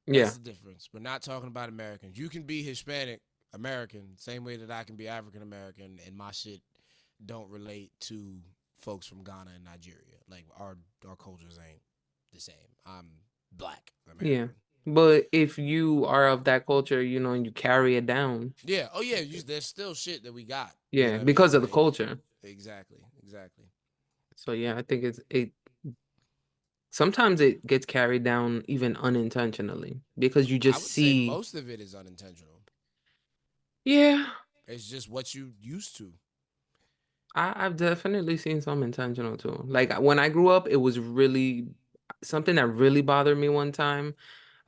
That's yeah, the difference. We're not talking about Americans. You can be Hispanic American, same way that I can be African American, and my shit don't relate to folks from Ghana and Nigeria. Like our cultures ain't the same. I'm black yeah. American. But if you are of that culture, and you carry it down, Yeah. Oh yeah. There's still shit that we got. You yeah, know what I because mean? of the Like culture. exactly, exactly. So yeah, I think it sometimes it gets carried down even unintentionally because you I just would say see, most of it is unintentional. yeah. It's just what you used to. I've definitely seen some intentional too. Like when I grew up, it was really something that really bothered me one time.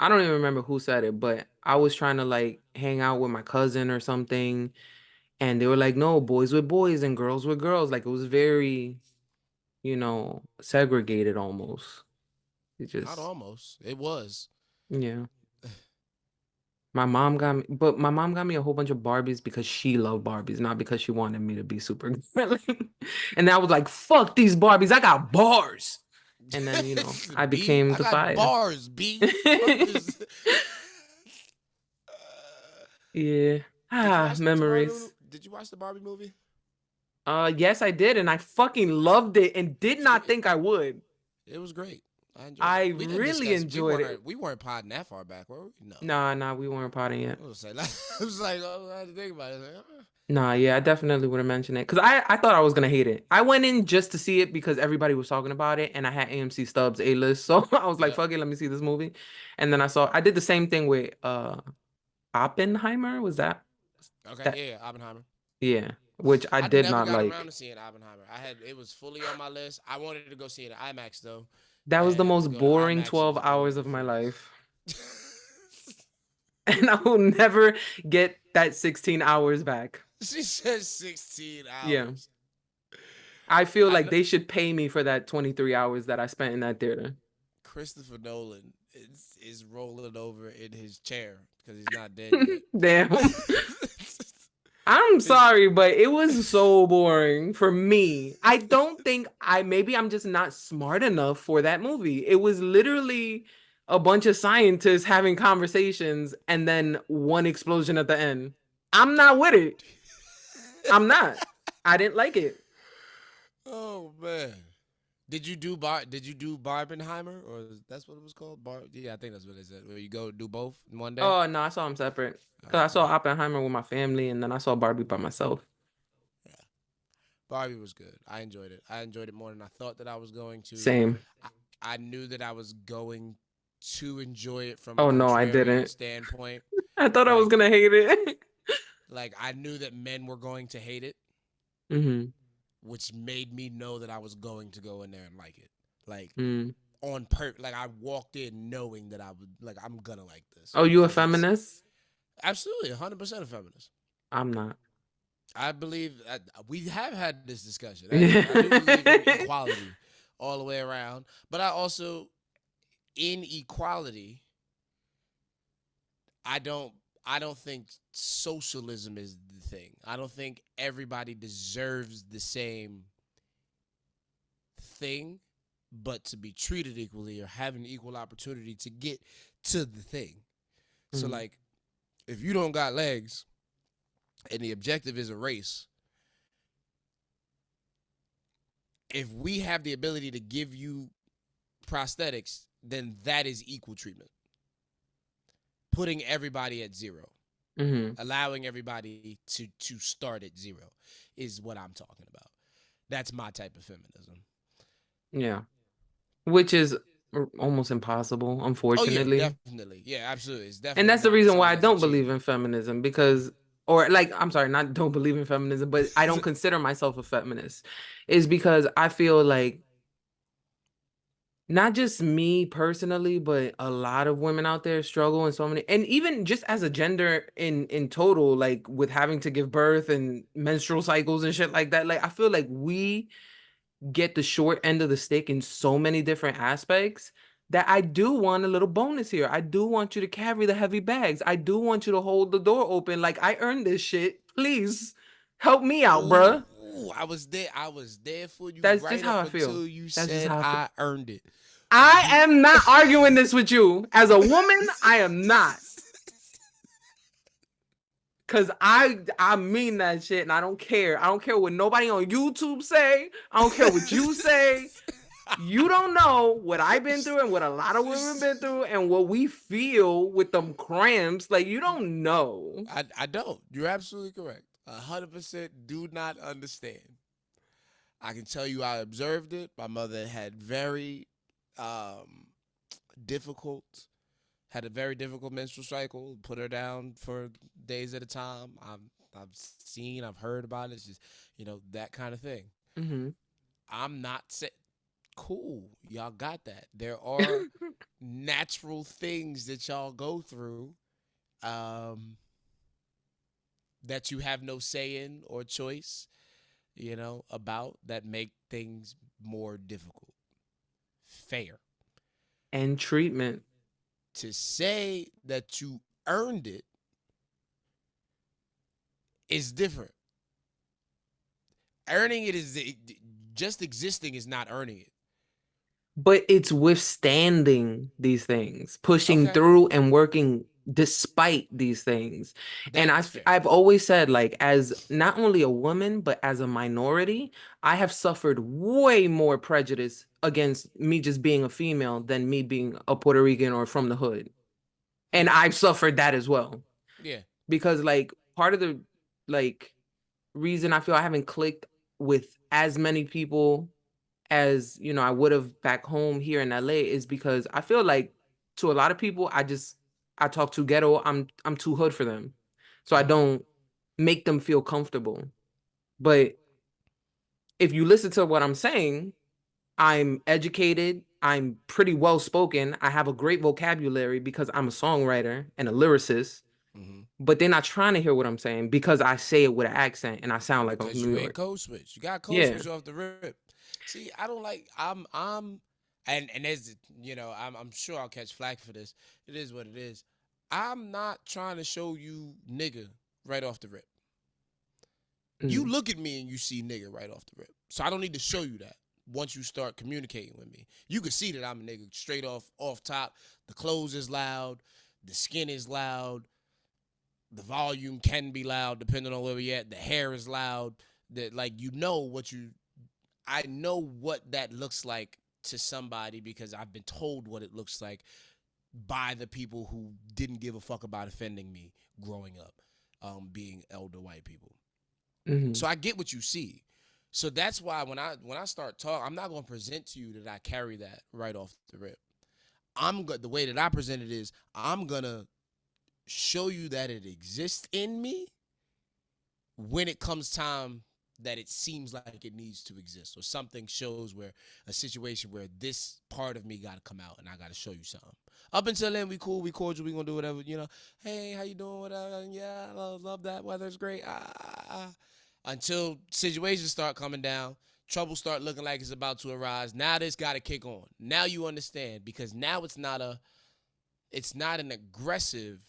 I don't even remember who said it, but I was trying to like hang out with my cousin or something, and they were like, no, boys with boys and girls with girls. Like it was very, segregated almost. It Not just, almost. It was. yeah. My mom got me, but my mom got me a whole bunch of Barbies because she loved Barbies, not because she wanted me to be super girly. And I was like, fuck these Barbies, I got bars. And then, I B, became I got DAPHYA. bars. B, fuck this. Yeah. Memories. Did you watch the Barbie movie? Yes, I did, and I fucking loved it and did not See, think I would. it was great. I enjoyed it. I We didn't really discuss. enjoyed it. We weren't potting that far back, were we? No. Nah, we weren't potting yet. I was like, I was like, oh, I had to think about it. Like, Nah, yeah, I definitely would have mentioned it because I thought I was gonna hate it. I went in just to see it because everybody was talking about it, and I had AMC Stubs A-list, so I was like, Yep. "Fuck it, let me see this movie." And then I did the same thing with Oppenheimer. Was that Okay. that? Yeah, Oppenheimer. Yeah, which I I did never not got around like. to seeing Oppenheimer. It was fully on my list. I wanted to go see it at IMAX though, That was the and to most go to boring IMAX 12 was hours of my ridiculous. life, and I will never get that 16 hours back. She said 16 Yeah. hours. I feel I like know they should pay me for that 23 hours that I spent in that theater. Christopher Nolan is rolling over in his chair because he's not dead yet. Damn. I'm His sorry, but it was so boring for me. I don't think maybe I'm just not smart enough for that movie. It was literally a bunch of scientists having conversations and then one explosion at the end. I'm not with it. I'm not. I didn't like it. Oh man. Did you do Barbenheimer or that's what it was called? Yeah, I think that's what it said. Where you go do both in one day? Oh, no, I saw them separate. Because I Okay. saw Oppenheimer with my family and then I saw Barbie by myself. Yeah. Barbie was good. I enjoyed it. I enjoyed it more than I thought that I was going to. Same. I, I knew that I was going to enjoy it from a Oh, no, I contrarian didn't. standpoint. I thought I was Like gonna hate it. like I knew that men were going to hate it, hmm which made me know that I was going to go in there and like it. Like Mm. on purpose. Like I walked in knowing that I would like I'm gonna like this Oh, you a because it's feminist? absolutely 100% a feminist. I'm not. I believe we have had this discussion. I do believe in equality all the way around, but I also in equality, I don't I don't think socialism is the thing. I don't think everybody deserves the same thing, but to be treated equally or have an equal opportunity to get to the thing. So Mhm. like if you don't got legs and the objective is a race, if we have the ability to give you prosthetics, then that is equal treatment. Putting everybody at zero, Mhm. allowing everybody to start at zero is what I'm talking about. That's my type of feminism. Yeah. Which is almost impossible, Oh yeah, unfortunately. definitely. Yeah, absolutely. It's And definitely that's the not reason why I something that's don't believe in achievable. feminism because or like I'm sorry, not don't believe in feminism, but I don't consider myself a feminist. Is because I feel like not just me personally, but a lot of women out there struggle in so many, and even just as a gender in total, like with having to give birth and menstrual cycles and shit like that. Like I feel like we get the short end of the stick in so many different aspects that I do want a little bonus here. I do want you to carry the heavy bags. I do want you to hold the door open. Like I earned this shit. Please help me out, bruh. Ooh, I was there. I was there for you That's just right how up I feel. until you That's just said how I feel. I earned it. I You am not arguing this with you. As a woman, I am not. Cause I mean that shit and I don't care. I don't care what nobody on YouTube say. I don't care what you say. You don't know what I've been through and what a lot of women been through and what we feel with them cramps. Like you don't know. I don't. You're absolutely correct. 100% do not understand. I can tell you I observed it. My mother had um, difficult, had a very difficult menstrual cycle. Put her down for days at a time. I've heard about it. It's just that kind of thing. hmm I'm not saying cool. Y'all got that. There are natural things that y'all go through um, that you have no say in or choice, about that make things more difficult. Fair. and treatment. To say that you earned it is different. Earning it is just existing is not earning it. But it's withstanding these things, pushing Okay, through and working despite these things. And that's fair. I've always said, like, as not only a woman, but as a minority, I have suffered way more prejudice against me just being a female than me being a Puerto Rican or from the hood. And Yeah, I've suffered that as well. yeah. Because like part of the like reason I feel I haven't clicked with as many people as I would have back home here in LA is because I feel like to a lot of people I talk too ghetto. I'm too hood for them. So I Mm-hmm. don't make them feel comfortable. But if you listen to what I'm saying, I'm educated, I'm pretty well spoken, I have a great vocabulary because I'm a songwriter and a lyricist, Mm-hmm. but they're not trying to hear what I'm saying because I say it with an accent and I sound like I'm from Because New you ain't York. code switch. You got code Yeah. switch off the rip. See, I don't like. And there's I'm sure I'll catch flack for this. It is what it is. I'm not trying to show you nigga right off the rip. You Mm, look at me and you see nigga right off the rip. So I don't need to show you that. Once you start communicating with me, you can see that I'm a nigga straight off top. The clothes is loud, the skin is loud, the volume can be loud depending on where we at. The hair is loud. That like I know what that looks like to somebody because I've been told what it looks like by the people who didn't give a fuck about offending me growing up, being elder white people. mhm. So I get what you see. So that's why when I start talking, I'm not gonna present to you that I carry that right off the rip. The way that I present it is I'm gonna show you that it exists in me when it comes time that it seems like it needs to exist, or something shows where a situation where this part of me got to come out and I got to show you something. Up until then, we cool, we cordial, we gonna do whatever, Hey, how you doing? Whatever. Yeah, I love that weather's great. Until situations start coming down, trouble start looking like it's about to arise. Now this got to kick on. Now you understand because now it's not an aggressive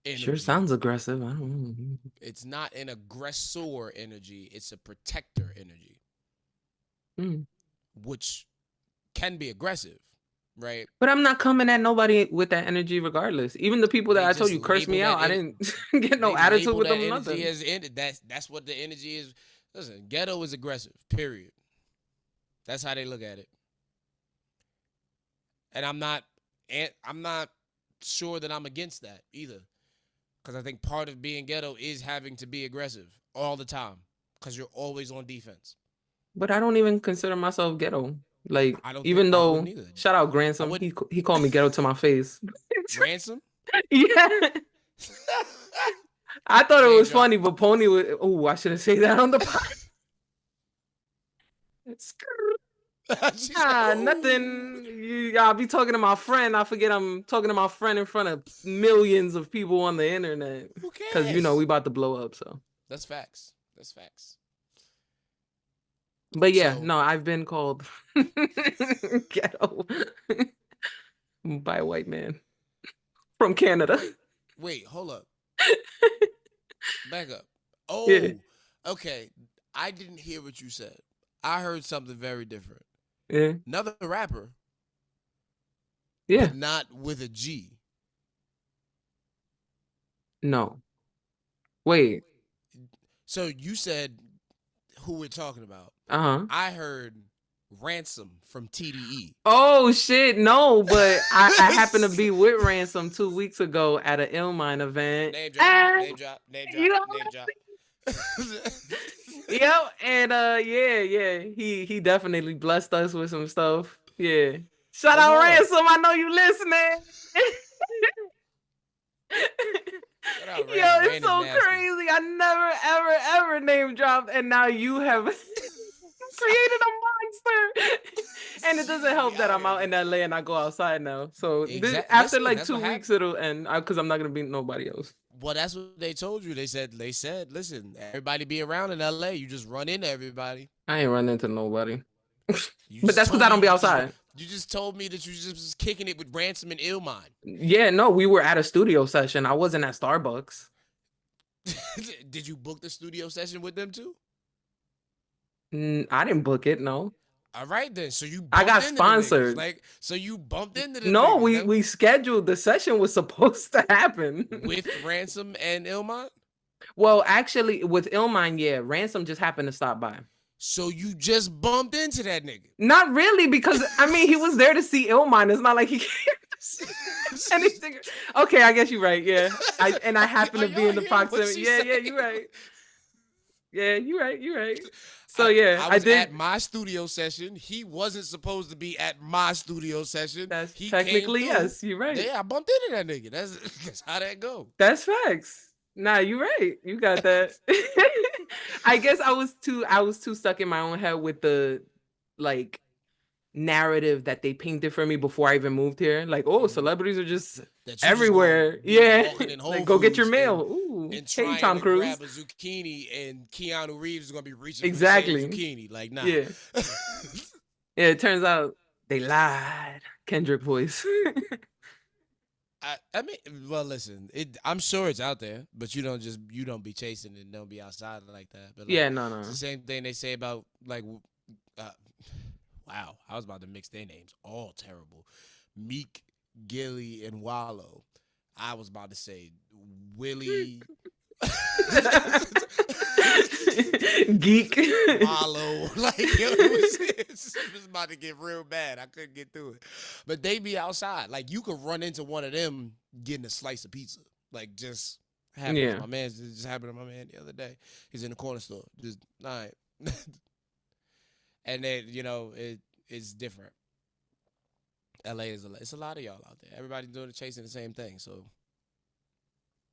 Sure energy. sounds aggressive. I don't know. It's not an aggressor energy. It's a protector energy, Mm. which can be aggressive, right? But I'm not coming at nobody with that energy regardless. Even the people that They I told just you cursed me label out, that I in. didn't get no They attitude label with that them, energy nothing. as that's what the energy is. Listen, ghetto is aggressive. Period. That's how they look at it. And I'm not sure that I'm against that either, because I think part of being ghetto is having to be aggressive all the time, because you're always on defense. But I don't even consider myself ghetto. Like, I don't think even I wouldn't though, either. shout out I Gransom, wouldn't. he called me ghetto to my face. Ransom. Yeah. I thought it Name was drop. funny, but Pony was, oh, I should have said that on the pod. She said, Ah, "Ooh, nothing. I'll be talking to my friend. I forget I'm talking to my friend in front of millions of people on the internet. who Because, we cares?" about to blow up, so. That's facts. That's facts. But yeah, So no, I've been called ghetto by a white man from Canada. wait, hold up, back up. Yeah, Oh, okay. I didn't hear what you said. I heard something very different. yeah, Another rapper, yeah. but not with a G. No. Wait. So you said who we're talking about. Uh-huh. I heard Ransom from TDE. Oh shit, no, but I happened to be with Ransom 2 weeks ago at an Illmind event. Name drop, Ah, name drop, name drop, you know name drop. Yep, and yeah, he definitely blessed us with some stuff. Yeah. Shout That's out hard. Ransom, I know you listening. Shout out Yo, Ran. it's Ran is so nasty. crazy. I never, ever name dropped, and now you have created a monster. And it doesn't We help that out I'm here. out in LA and I go outside now. So after Listen, like that's what 2 weeks, happened. it'll end because I'm not gonna beat nobody else. Well, that's what they told you. They said, listen, everybody be around in LA. You just run into everybody. I ain't running into nobody. You But just that's because told I me don't be you just outside. You just told me that you just was kicking it with Ransom and Illmind. Yeah, no, we were at a studio session. I wasn't at Starbucks. Did you book the studio session with them too? I didn't book it, no. All right then. So you I bumped got into the niggas. sponsored. Like, so you bumped into them No, niggas. we scheduled the session was supposed to happen. With Ransom and Illmind? Well, actually, with Illmind, yeah, Ransom just happened to stop by. So you just bumped into that nigga. Not really, because I mean, he was there to see Illmind. It's not like he came to see anything. Okay, I guess you're right. Yeah, I happen to be in the proximity. Yeah, you're right. Yeah, you're right. You're right. So yeah, I was did. at my studio session. He wasn't supposed to be at my studio session. That's he technically came through. Yes. You're right. Yeah, I bumped into that nigga. That's how that go. That's facts. Nah, you're right. You got that. I guess I was too stuck in my own head with the like narrative that they painted for me before I even moved here. Like, oh, celebrities are just everywhere. Yeah. Like, go get your mail. Ooh. And Hey, trying Tom to Cruise. grab a zucchini, and Keanu Reeves is gonna be reaching Exactly. for the same zucchini. Like, nah. Yeah. Yeah, it turns out they lied. Kendrick voice. I mean, well, listen, I'm sure it's out there, but you don't be chasing it and don't be outside like that. But like, yeah, no. It's the same thing they say about like, wow, I was about to mix their names, all terrible. Meek, Gilly, and Wallow. I was about to say Willie. Geek. Wallow. Like, it was about to get real bad. I couldn't get through it. But they be outside. Like, you could run into one of them getting a slice of pizza. Like, just happened. Yeah. My man just happened to my man the other day. He's in the corner store. Just, all right. And then, it's different. LA it's a lot of y'all out there. Everybody doing chasing the same thing. So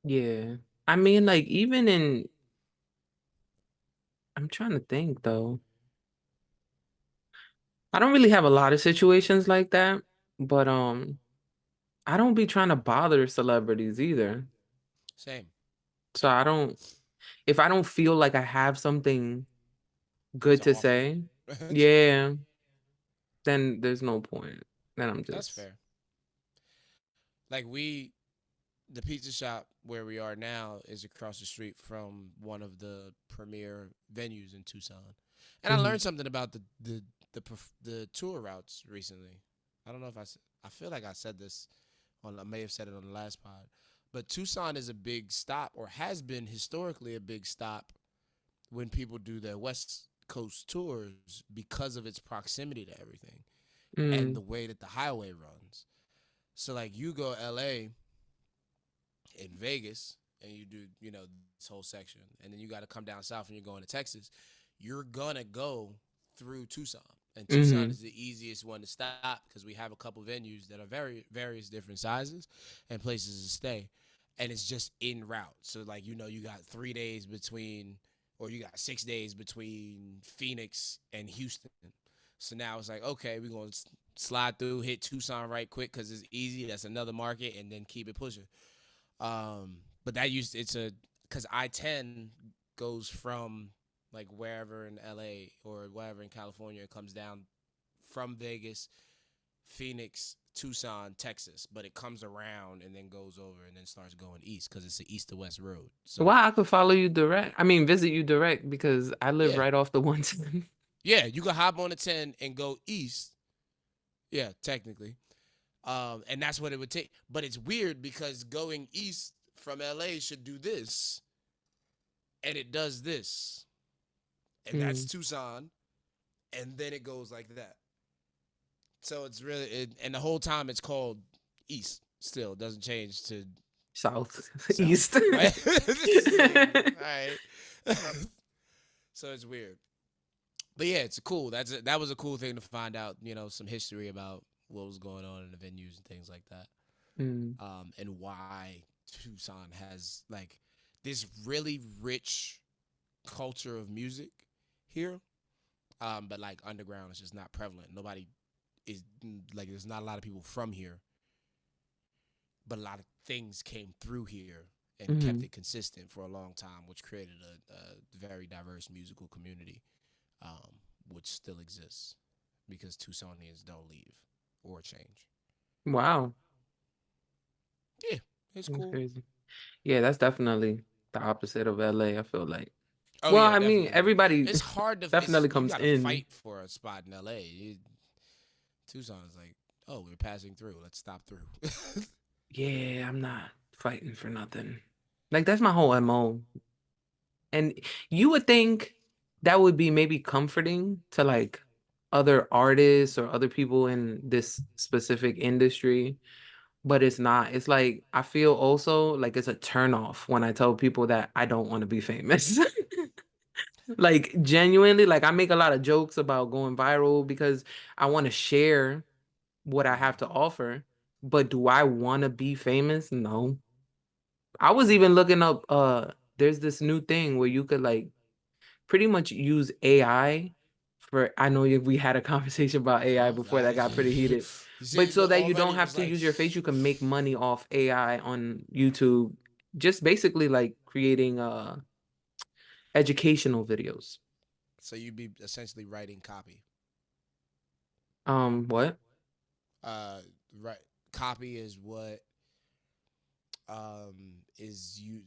yeah. I mean, like, even in I'm trying to think though. I don't really have a lot of situations like that, but I don't be trying to bother celebrities either. same. So if I don't feel like I have something good to say, yeah, then there's no point. Then I'm just That's fair. Like the pizza shop where we are now is across the street from one of the premier venues in Tucson, and I learned something about the tour routes recently. I don't know if I feel like I said this I may have said it on the last pod, but Tucson is a big stop, or has been historically a big stop when people do their West Coast tours because of its proximity to everything and the way that the highway runs. So like you go LA in Vegas and you do, this whole section, and then you got to come down south and you're going to Texas, you're going to go through Tucson. And Tucson is the easiest one to stop because we have a couple venues that are various different sizes and places to stay. And it's just en route. So like, you got 3 days between, or you got 6 days between Phoenix and Houston. So now it's like, okay, we're going to slide through, hit Tucson right quick because it's easy. That's another market, and then keep it pushing. But because I-10 goes from like wherever in LA or wherever in California, it comes down from Vegas, Phoenix, Tucson, Texas, but it comes around and then goes over and then starts going east because it's an east to west road. So I could follow you direct. I mean, visit you direct because I live right off the 110. Yeah, you can hop on the 10 and go east. Yeah, technically. And that's what it would take. But it's weird because going east from LA should do this. And it does this. And that's Tucson. And then it goes like that. So it's really, and the whole time it's called east still. It doesn't change to south. East. Right? All right. So it's weird. But yeah, it's cool. That was a cool thing to find out, some history about what was going on in the venues and things like that. And why Tucson has like this really rich culture of music here. But like underground is just not prevalent. Nobody is like, there's not a lot of people from here, but a lot of things came through here and kept it consistent for a long time, which created a very diverse musical community, which still exists because Tucsonians don't leave. or change. Wow. Yeah, it's That's cool. crazy. Yeah, that's definitely the opposite of LA, I feel like. Oh Well, yeah, I mean, definitely. everybody It's hard to. It's definitely you comes got to in. fight for a spot in L.A. Tucson is like, oh, we're passing through. Let's stop through. Yeah, I'm not fighting for nothing. Like that's my whole MO. And you would think that would be maybe comforting to like other artists or other people in this specific industry, but it's not. It's like I feel also like it's a turnoff when I tell people that I don't want to be famous. Like genuinely, like I make a lot of jokes about going viral because I want to share what I have Mhm. to offer. But do I want to be famous? No. I was Yeah. even looking up there's this new thing where you could like pretty much use AI for I know we had a conversation about AI Uh-huh. before that got pretty heated. You But see, so look, that you already don't it have was to like, use your face, you can make money off AI on YouTube. Just basically like creating educational videos. so you'd be essentially writing copy. What? Uh, right. Copy is what is you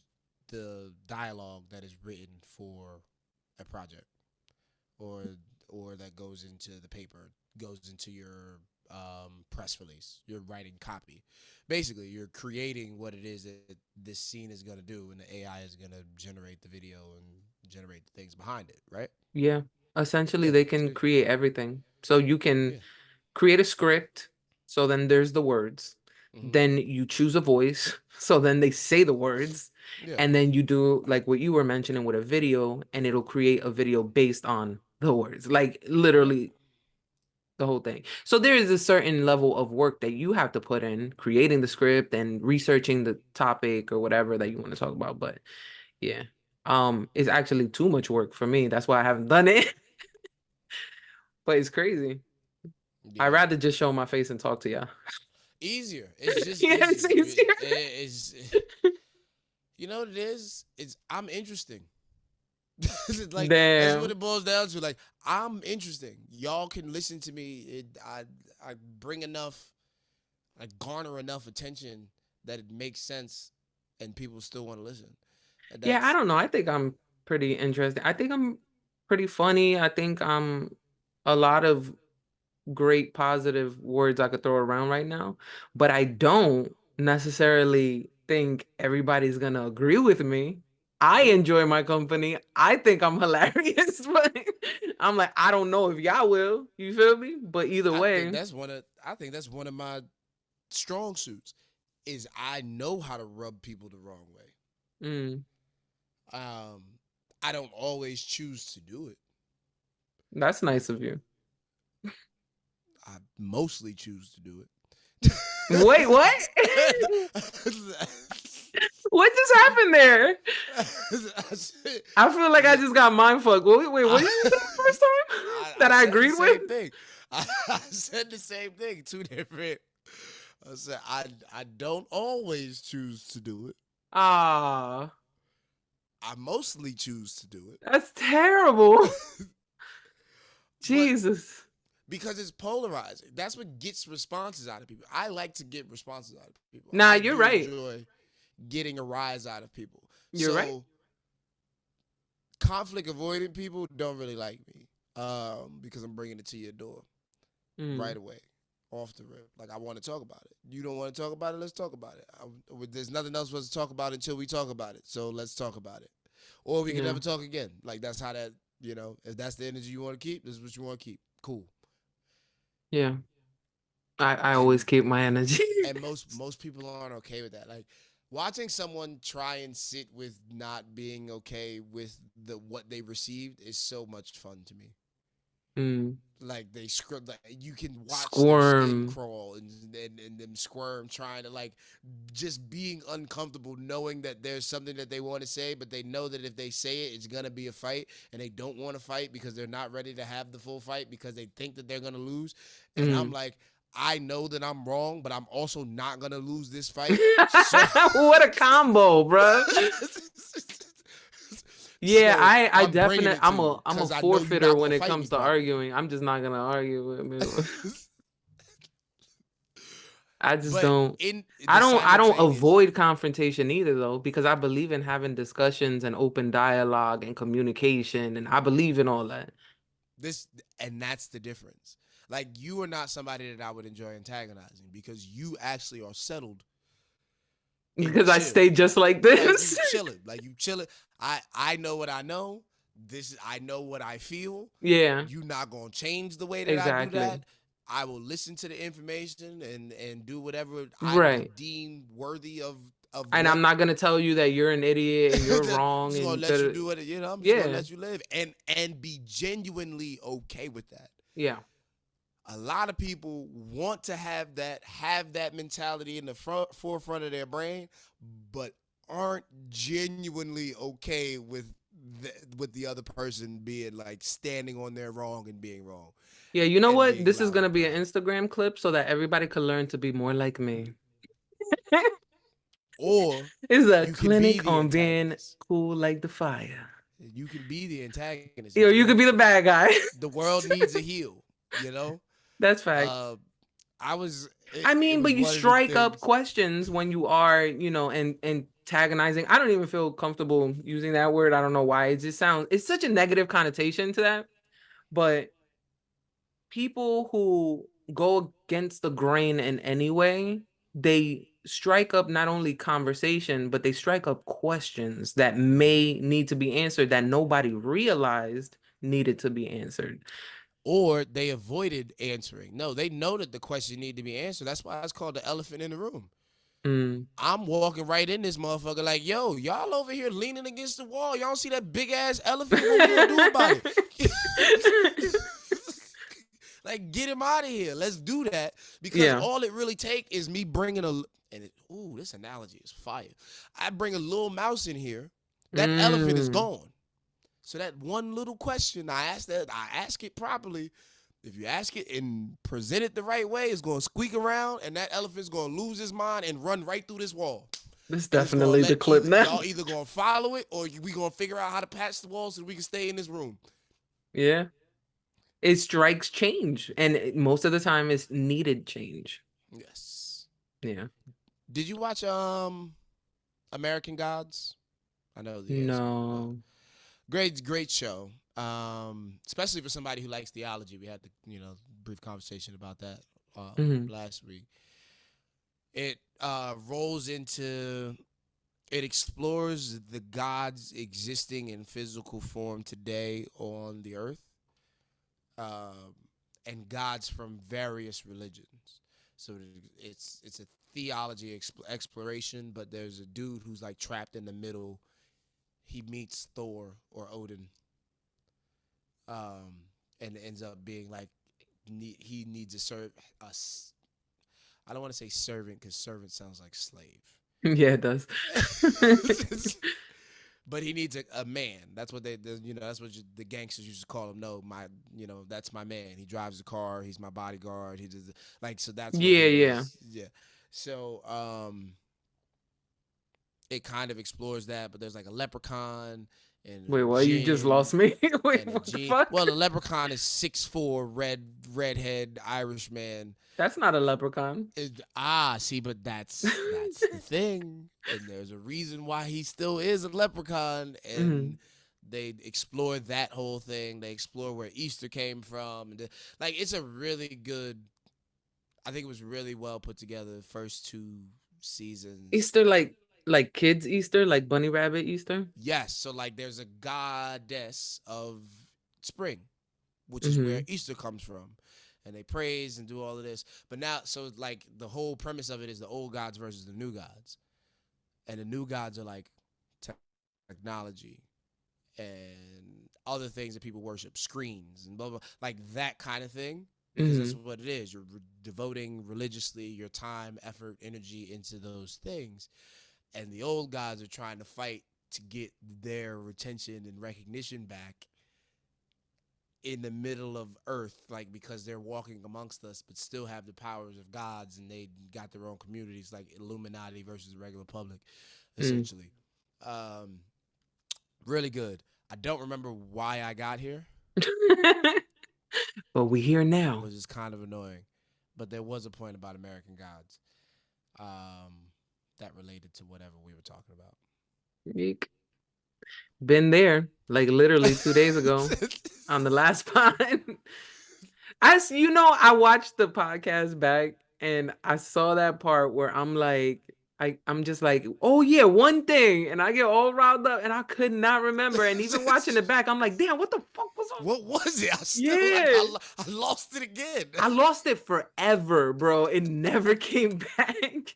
the dialogue that is written for a project, or that goes into the paper, goes into your press release. You're writing copy. Basically, you're creating what it is that this scene is going to do, and the AI is going to generate the video and generate the things behind it, right? Yeah. Essentially, Yeah. they So can create everything. So you can yeah. create a script. So then there's the words. Hmm. Then you choose a voice. So then they say the words. Yeah. And then you do like what you were mentioning with a video, and it'll create a video based on the words. Like Yep. literally the whole thing. So there is a certain level of work that you have to put in creating the script and researching the topic or whatever that you want to talk about. But yeah. It's actually too much work for me. That's why I haven't done it. But it's crazy. I'd Yeah. rather just show my face and talk to y'all. Easier. It's just Yeah, it's easier. easier. It's you know what it is? It's I'm interesting. Like that's what Damn. it boils down to. Like I'm interesting. Y'all can listen to me. I bring enough. I garner enough attention that it makes sense, and people still want to listen. And Yeah, I that's don't know. I think I'm pretty interesting. I think I'm pretty funny. I think I'm a lot of great positive words I could throw around right now, but I don't necessarily think everybody's gonna agree with me. I nope. enjoy my company. I think I'm hilarious, but I'm like, I don't know if y'all will. You feel me? But either way, I think that's one of my strong suits. Is I know how to rub people the wrong way. mm, Um, I don't always choose to do it. that's nice of you. I mostly choose to do Wait, what? it. What just happened there? I feel like I I, just got mind fucked. Wait, what did you say the first time that I I said the agreed with? same thing. I said the same thing. Two different. I said I don't always choose to do it. Ah, I mostly choose to do that's terrible. it. But Jesus. because it's polarizing. That's what gets responses out of people. I like to get responses out of people. Nah, I you're do right. enjoy getting a rise out of people. You're right. So conflict avoiding people don't really like me because I'm bringing it to your door Mm, right away, off the rip. Like I want to talk about it. You don't want to talk about it. Let's talk about it. There's nothing else for us to talk about until we talk about it. So let's talk about it, or we can yeah, never talk again. Like that's how that. If that's the energy you want to keep, this is what you want to keep. Cool. yeah. I always And keep my energy. most people aren't okay with that. Like watching someone try and sit with not being okay with what they received is so much fun to me. Mm, Like they script, like you can watch their skin squirm. crawl and them squirm, trying to like just being uncomfortable, knowing that there's something that they want to say, but they know that if they say it, it's gonna be a fight, and they don't want to fight because they're not ready to have the full fight because they think that they're gonna lose. And I'm Mm. like, I know that I'm wrong, but I'm also not gonna lose this fight. So, What a combo, bruh. Yeah, so I I'm bringing definitely it to you I'm a because I know you're forfeiter not when gonna it fight comes me to properly. arguing. I'm just not gonna argue with me. I just But don't. in I the don't simultaneous, avoid confrontation either though, because I believe in having discussions and open dialogue and communication, and I believe in all that. this and that's the difference. Like you are not somebody that I would enjoy antagonizing because you actually are settled and Because I chill. stay just like Like you this. chilling. Like you chilling. I know what I know. I know what I feel. Yeah, You not gonna change the way that I do exactly. that. I will listen to the information and do whatever I Right. deem worthy of And I'm what not gonna tell you that you're an idiot and you're I'm wrong just gonna and let you that. do it. I'm just gonna Yeah, let you live and be genuinely okay with that. yeah. A lot of people want to have that mentality in the forefront of their brain, but aren't genuinely okay with the other person being like standing on their wrong and being wrong Yeah, you know and what? being This is loud gonna and be an proud. Instagram clip so that everybody can learn to be more like me. Or It's a you can be clinic the on being antagonist. cool like the fire. You can be the antagonist if Yo, you you want could be to. the bad guy. The world needs a heel, you know? That's facts. Uh I was I it mean, was but you one of them strike up things. questions when you are, and antagonizing. I don't even feel comfortable using that word. I don't know why. It just sounds, it's such a negative connotation to that. But people who go against the grain in any way, they strike up not only conversation, but they strike up questions that Mhm. may need to be answered that nobody realized needed to be answered. Or they avoided answering. No, they know that the question need to be answered. That's why it's called the elephant in the room. Mm. I'm walking right in this motherfucker like, yo, y'all over here leaning against the wall. Y'all don't see that big ass elephant? What we gonna do about it? Like, get him out of here. Let's do that because Yeah. all it really take is me bringing ooh, this analogy is fire. I bring a little mouse in here. That elephant is Mm. gone. So that one little question I ask it properly. If you ask it and present it the right way, it's gonna squeak around, and that elephant's gonna lose his mind and run right through this wall. This is And it's gonna definitely the let clip now. y'all either gonna follow it or we gonna figure out how to patch the wall so we can stay in this room. Yeah. It strikes change, and most of the time it's needed change. Yes. Yeah. Did you watch American Gods? I know the answer, but No. great show. Especially for somebody who likes theology. We had the brief conversation about that Hmm. last week. It rolls into it explores the gods existing in physical form today on the earth, um, and gods from various religions. So it's a theology exploration, but there's a dude who's like trapped in the middle. He meets Thor or Odin, um, and ends up being like he needs to serve us. I don't want to say servant because servant sounds like slave. Yeah, it does. But he needs a man. That's what that's what the gangsters used to call him. No, that's my man. He drives the car. He's my bodyguard. He does like so. That's what Yeah, he yeah. is. Yeah. So it kind of explores that, but there's like a leprechaun and Wait, a what? You just djinn lost me. Wait, and a what the genie. fuck? Well, the leprechaun is 6'4", redhead Irish man. That's not a leprechaun. See, but that's the thing, and there's a reason why he still is a leprechaun, and Hmm. they explore that whole thing. They explore where Easter came from, and like it's a really good. I think it was really well put together. The first two seasons. Easter, like kids Easter, like bunny rabbit Easter. Yes, so like there's a goddess of spring, which is where Hmm. Easter comes from. And they praise and do all of this. But now, so like the whole premise of it is the old gods versus the new gods. And the new gods are like technology and other things that people worship, screens and blah, blah, like that kind of thing. Because that's Hmm. what it is. You're devoting religiously your time, effort, energy into those things. And the old gods are trying to fight to get their retention and recognition back in the middle of earth, like because they're walking amongst us but still have the powers of gods, and they got their own communities like Illuminati versus the regular public, Mm. essentially. um Really good. I don't remember why I got here, But we here now. which is kind of annoying, but there was a point about American Gods. that related to whatever we were talking about. Yeek. Been there, like literally 2 days ago on the last pod. I watched the podcast back and I saw that part where I'm like, I'm just like, oh yeah, one thing, and I get all riled up and I could not remember. And even watching it back, I'm like, damn, what the fuck was on? What was it? I still like Yeah, I lost it again. I lost it forever, bro. It never came back.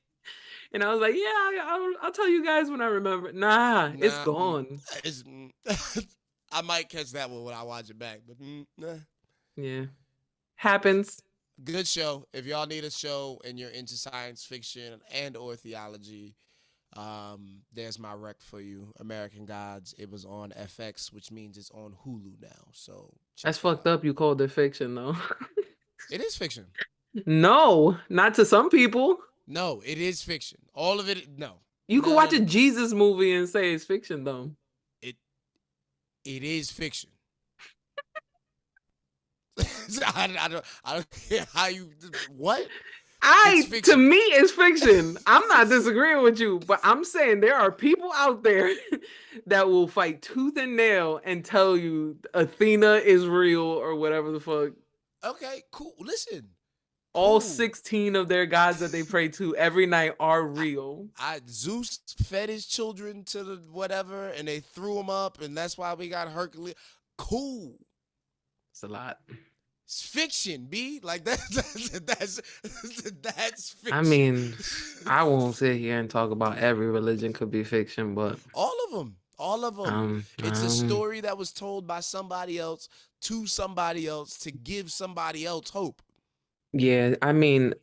And I was like, yeah, I'll tell you guys when I remember. Nah, it's Nah, gone. it's, I might catch that one when I watch it back, but nah. Yeah, happens. Good show. If y'all need a show and you're into science fiction and or theology, there's my rec for you. American Gods. It was on FX, which means it's on Hulu now. So check That's it fucked out. up. You called it fiction, though. It is fiction. No, not to some people. No, it is fiction. All of it. No, You could none watch of a Jesus movie and say it's fiction, though. it. It is fiction. I don't care how you. What? It's To fiction. me, it's fiction. I'm not disagreeing with you, but I'm saying there are people out there that will fight tooth and nail and tell you Athena is real or whatever the fuck. Okay, cool. Listen, All cool. 16 of their gods that they pray to every night are real. Zeus fed his children to the whatever, and they threw them up, and that's why we got Hercules. Cool. It's a lot. It's fiction, B. Like that's fiction. I mean, I won't sit here and talk about every religion could be fiction, but all of them. All of them. It's a um, story that was told by somebody else to somebody else to give somebody else hope. yeah, I mean,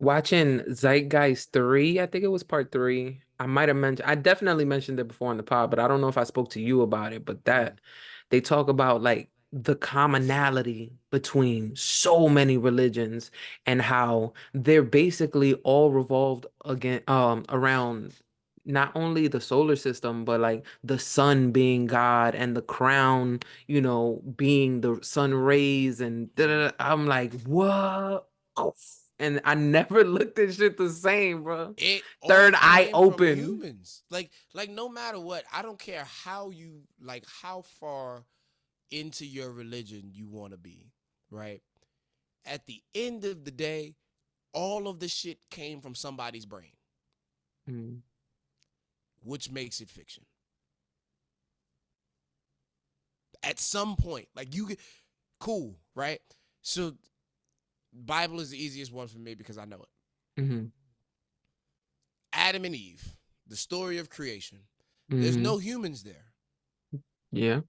watching Zeitgeist 3, I think it was part 3. I definitely mentioned it before in the pod, but I don't know if I spoke to you about it. But Mm. that they talk about like the commonality between so many religions and how they're basically all revolved around not only the solar system, but like the sun being God and the crown, being the sun rays and Mm. I'm like, what? And I never looked at shit the same, bro. It all Third eye came from open. humans. Like no matter what, I don't care how you like how far into your religion you want to be, right? At the end of the day, all of the shit came from somebody's brain, Mm. which makes it fiction. At some point, like you get cool, right? So Bible is the easiest one for me because I know it. Mm-hmm. Adam and Eve, the story of creation. There's Mm-hmm. no humans there, Yeah.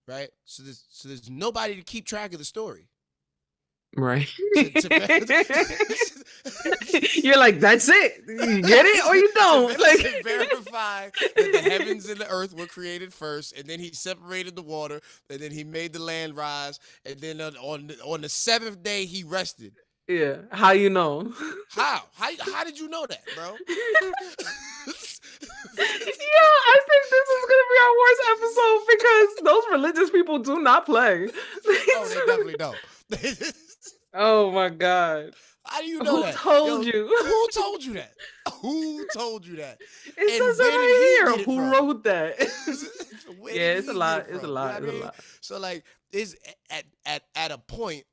right? So there's nobody to keep track of the story. Right. To You're like, that's it. You get it or you don't. to verify that the heavens and the earth were created first, and then he separated the water, and then he made the land rise, and then on the seventh day he rested. Yeah. How you know? How? How did you know that, bro? Yeah, I think this is gonna be our worst episode because those religious people do not play. Oh, they definitely don't. Oh my God. How do you know Who that? told you? Who told you that? Who told you that? It And says where it did right he here. get it Who from? wrote that? Where Yeah, did it's a he lot. get it It's a from? lot. You know what It's I a mean? lot. So like, is at a point,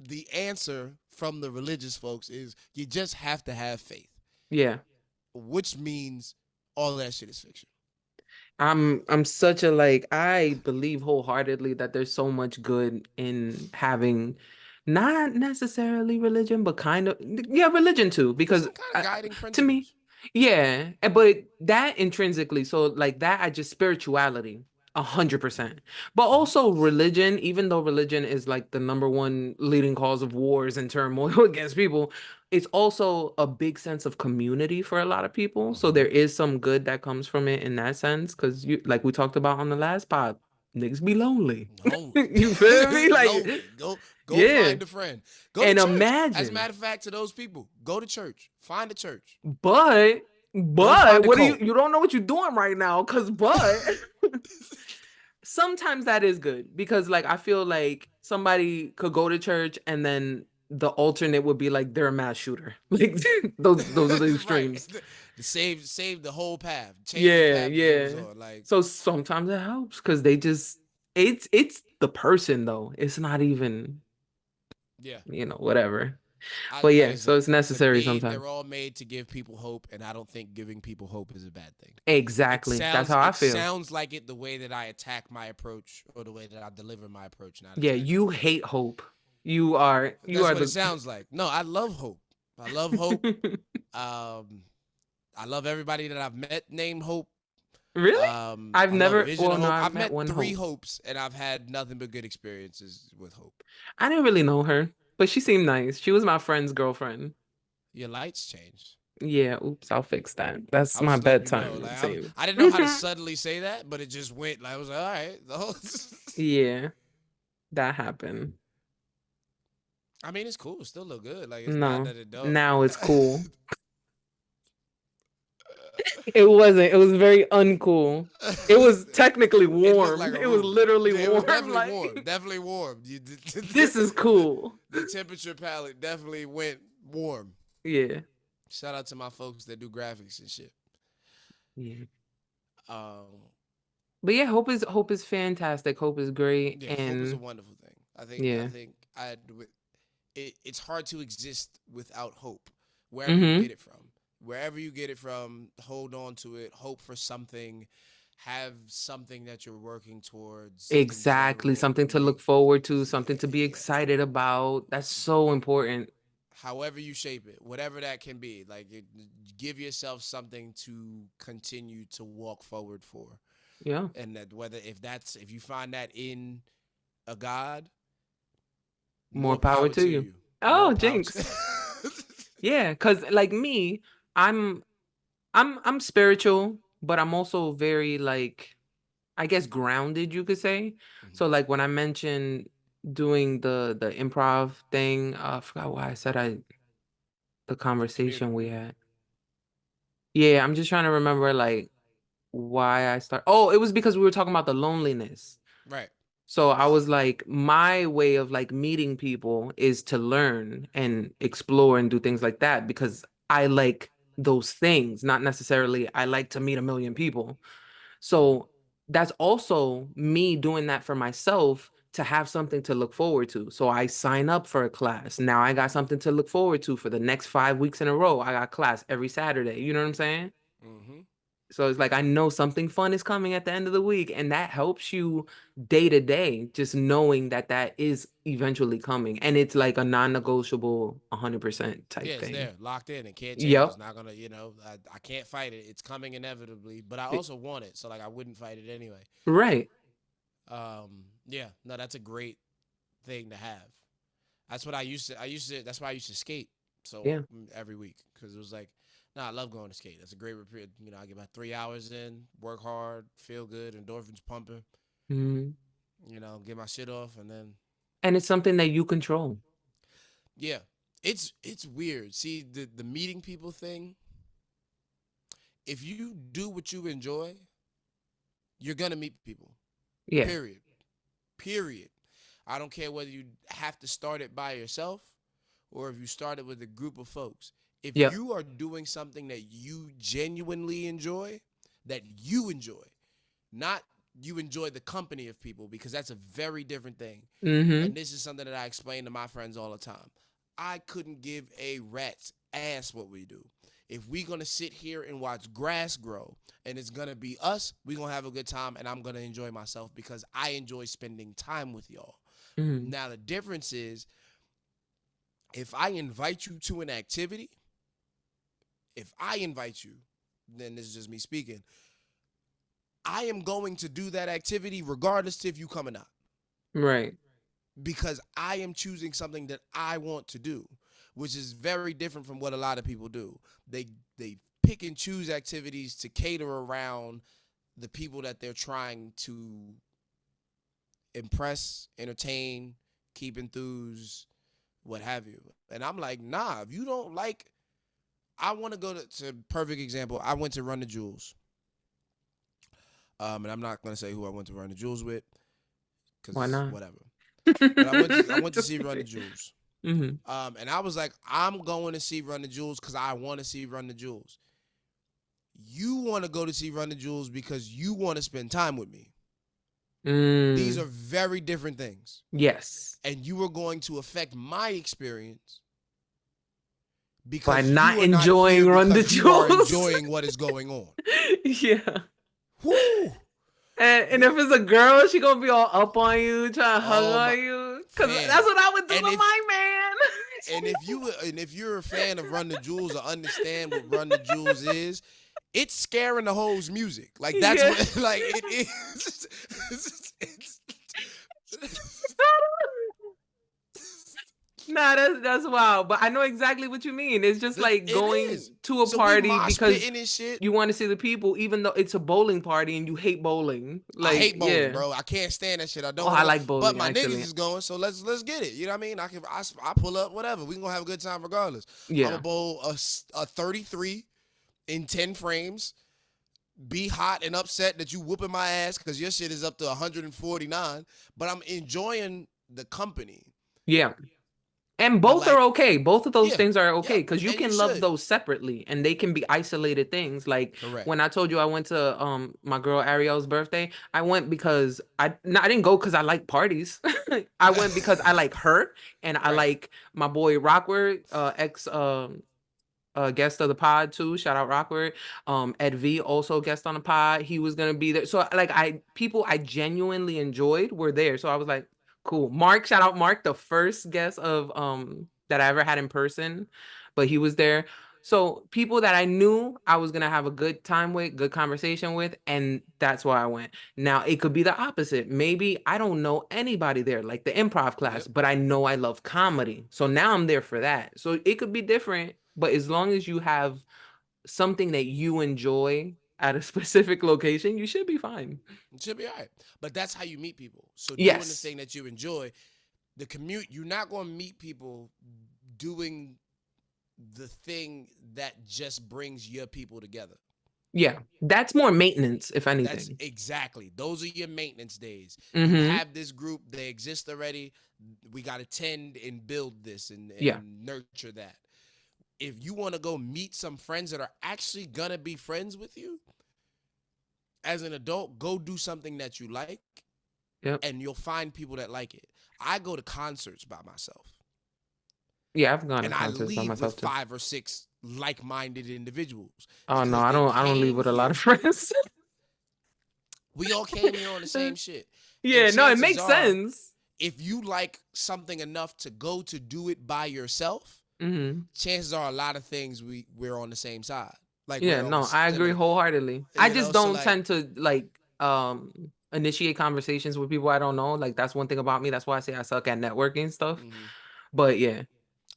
the answer from the religious folks is you just have to have faith, Yeah. which means all that shit is fiction. I'm such a like I believe wholeheartedly that there's so much good in having not necessarily religion, but kind of yeah, religion too. There's Because some kind of guiding to me, principles. yeah, but that intrinsically, so like that, I just spirituality, 100%. But Mhm. also religion, even though religion is like the number one leading cause of wars and turmoil against people, it's also a big sense of community for a lot of people. So there Mhm. is some good that comes from it in that sense, because like we talked about on the last pod, niggas be lonely. Lonely, You feel me? Like, lonely. Go yeah. find a friend. Go to And church. As a imagine. matter of fact, to those people, go to church. Find a church. But Don't find a what do cult. you don't know what you're doing right now, cause sometimes that is good because like I feel like somebody could go to church and then the alternate would be like they're a mass shooter. Like those are the Right. extremes. To save the whole path, change the Yeah, path that they was yeah. on. Like, So sometimes it helps because they just it's the person though. It's not even, yeah. whatever. I But like yeah, I so said, it's to necessary me, sometimes. they're all made to give people hope, and I don't think giving people hope is a bad thing. Exactly. That's how I It feel. sounds like it the way that I attack my approach or the way that I deliver my approach, not Yeah, attack it. you hate hope. You That's are what it the sounds like. No, I love hope. I love hope. Um, I love everybody that I've met named Hope. Really? I've I love never, Vision well, of no, Hope. I've I've met met one three Hope. Hopes, and I've had nothing but good experiences with Hope. I didn't really know her, but she seemed nice. She was my friend's girlfriend. Your lights changed. Yeah, oops, I'll fix that. That's I was my just letting you bedtime know. Like routine. I didn't know how to subtly say that, but it just went. Like I was like, all right. Yeah, that happened. I mean, it's cool. It still look good. Like it's not No, that it don't. now it's cool. It wasn't. It was very uncool. It was technically It looked like warm. a It was room. literally It was warm. definitely Like, warm. Definitely warm. this is cool. The temperature palette definitely went warm. Yeah. Shout out to my folks that do graphics and shit. Yeah. Um, But yeah, hope is fantastic. Hope is great. yeah, hope is a And wonderful thing. I yeah. think it's hard to exist without hope. Wherever you Mm-hmm. get it from, wherever you get it from, hold on to it. Hope for something. Have something that you're working towards in Exactly. general. Something to look forward to, something to be Yeah. excited about. That's so important. However you shape it, whatever that can be, give yourself something to continue to walk forward for, Yeah. and that whether if you find that in a God, More more power power to to you. you. More Oh, power to. Jinx. Yeah, because like me, I'm I'm spiritual, but I'm also very like I guess grounded, you could say. So Mhm. like when I mentioned doing the improv thing, I forgot why I said the conversation Community, we had. Yeah, I'm just trying to remember like why I start. Oh, it was because we were talking about the loneliness. right? So I was like, my way of like meeting people is to learn and explore and do things like that because I like those things, not necessarily I like to meet a million people. Hmm. So that's also me doing that for myself to have something to look forward to. So I sign up for a class. Now I got something to look forward to for the next 5 weeks in a row. I got class every Saturday. You know what I'm saying? Hmm. So it's like I know something fun is coming at the end of the week, and that helps you day to day, just knowing that that is eventually coming, and it's like a non-negotiable 100% Yeah, type it's thing. there, locked in. It can't change. It's Yep. not gonna, I can't fight it. It's coming inevitably, but I also want it, so like I wouldn't fight it anyway. Right. Yeah, no, that's a great thing to have. That's what I used to. I used to. That's why I used to skate Yeah. every week because it was like, no, I love going to skate. That's a great repair. I get about 3 hours in, work hard, feel good, endorphins pumping. Mhm. Get my shit off, and then And it's something that you control. yeah, it's weird. See the meeting people thing. If you do what you enjoy, you're gonna meet people. Yeah. Period. Period. I don't care whether you have to start it by yourself or if you start it with a group of folks. If Yep. you are doing something that you genuinely enjoy, not you enjoy the company of people, because that's a very different thing. Mm-hmm. And this is something that I explain to my friends all the time. I couldn't give a rat's ass what we do. If we're going to sit here and watch grass grow and it's going to be us, we're going to have a good time and I'm going to enjoy myself because I enjoy spending time with y'all. Mm-hmm. Now, the difference is if I invite you to an activity, then this is just me speaking, I am going to do that activity regardless if you come or not, Right. because I am choosing something that I want to do, which is very different from what a lot of people do. They pick and choose activities to cater around the people that they're trying to impress, entertain, keep enthused, what have you. And I'm like, nah, if you don't like, I want to go to perfect example. I went to Run the Jewels. And I'm not gonna say who I went to Run the Jewels with, Why cause not? whatever. But I went to Just see Run the kidding. Jewels. Mhm. And I was like, I'm going to see Run the Jewels because I want to see Run the Jewels. You want to go to see Run the Jewels because you want to spend time with me. These are Mm. very different things. Yes. And you are going to affect my experience By because not you are not enjoying here Run the because you are Jewels. enjoying what is going on. Yeah. Whoo! And if it's a girl, she gonna be all up on you, trying to hug Oh my on you. Cause that's fam. what I would do And to if my man. if you're a fan of Run the Jewels or understand what Run the Jewels is, it's scaring the hoes music. Like that's Yeah. what like it is. It's- Nah, that's wild. But I know exactly what you mean. It's just like it going is. to a So we party mosh because pitting and shit. you want to see the people, even though it's a bowling party and you hate bowling. I Like, hate bowling, yeah. bro. I can't stand that shit. I Oh, don't want I to go. like But bowling my niggas actually. is going, so let's get it. You know what I mean? I pull up, whatever. We gonna have a good time regardless. I'm gonna Yeah. bowl a 33 in 10 frames. Be hot and upset that you whooping my ass because your shit is up to 149. But I'm enjoying the company. Yeah. And But both are like, okay. Both of those yeah, things are okay yep, because you and you can love should. those separately and they can be isolated things. Like Correct. when I told you I went to my girl Ariel's birthday, I went because I didn't go because I like parties. I went because I like her and I Right. like my boy Rockford, ex guest of the pod too. Shout out Rockford. Ed V also guest on the pod. He was gonna be there. So like people I genuinely enjoyed were there. So I was like, cool. Mark, shout out Mark, the first guest of that I ever had in person, but he was there. So people that I knew I was gonna have a good time with, good conversation with, and that's why I went. Now it could be the opposite. Maybe I don't know anybody there, like the improv class, Yep. but I know I love comedy. So now I'm there for that. So it could be different, but as long as you have something that you enjoy at a specific location, you should be fine. It should be all right. But that's how you meet people. So doing the Yes. thing that you enjoy, the commute, you're not gonna meet people doing the thing that just brings your people together. Yeah. That's more maintenance, if That's anything. exactly. Those are your maintenance days. You Mm-hmm. have this group, they exist already. We got to tend and build this and, Yeah. and nurture that. If you want to go meet some friends that are actually going to be friends with you, as an adult, go do something that you like Yep. and you'll find people that like it. I go to concerts by myself Yeah, I've gone to and I concerts by leave with myself too. 5 or 6 like-minded individuals Oh no, because I they don't leave came with a lot of here. friends. We all came here on the same shit. And Yeah, no, it chances makes are, sense. if you like something enough to go to do it by yourself, Mm-hmm. chances are a lot of things we're on the same side. Like Yeah, we're on no, the I agree similar, wholeheartedly. I you just know. So don't like, tend to like initiate conversations with people I don't know. Like that's one thing about me. That's why I say I suck at networking stuff. mhm. But yeah,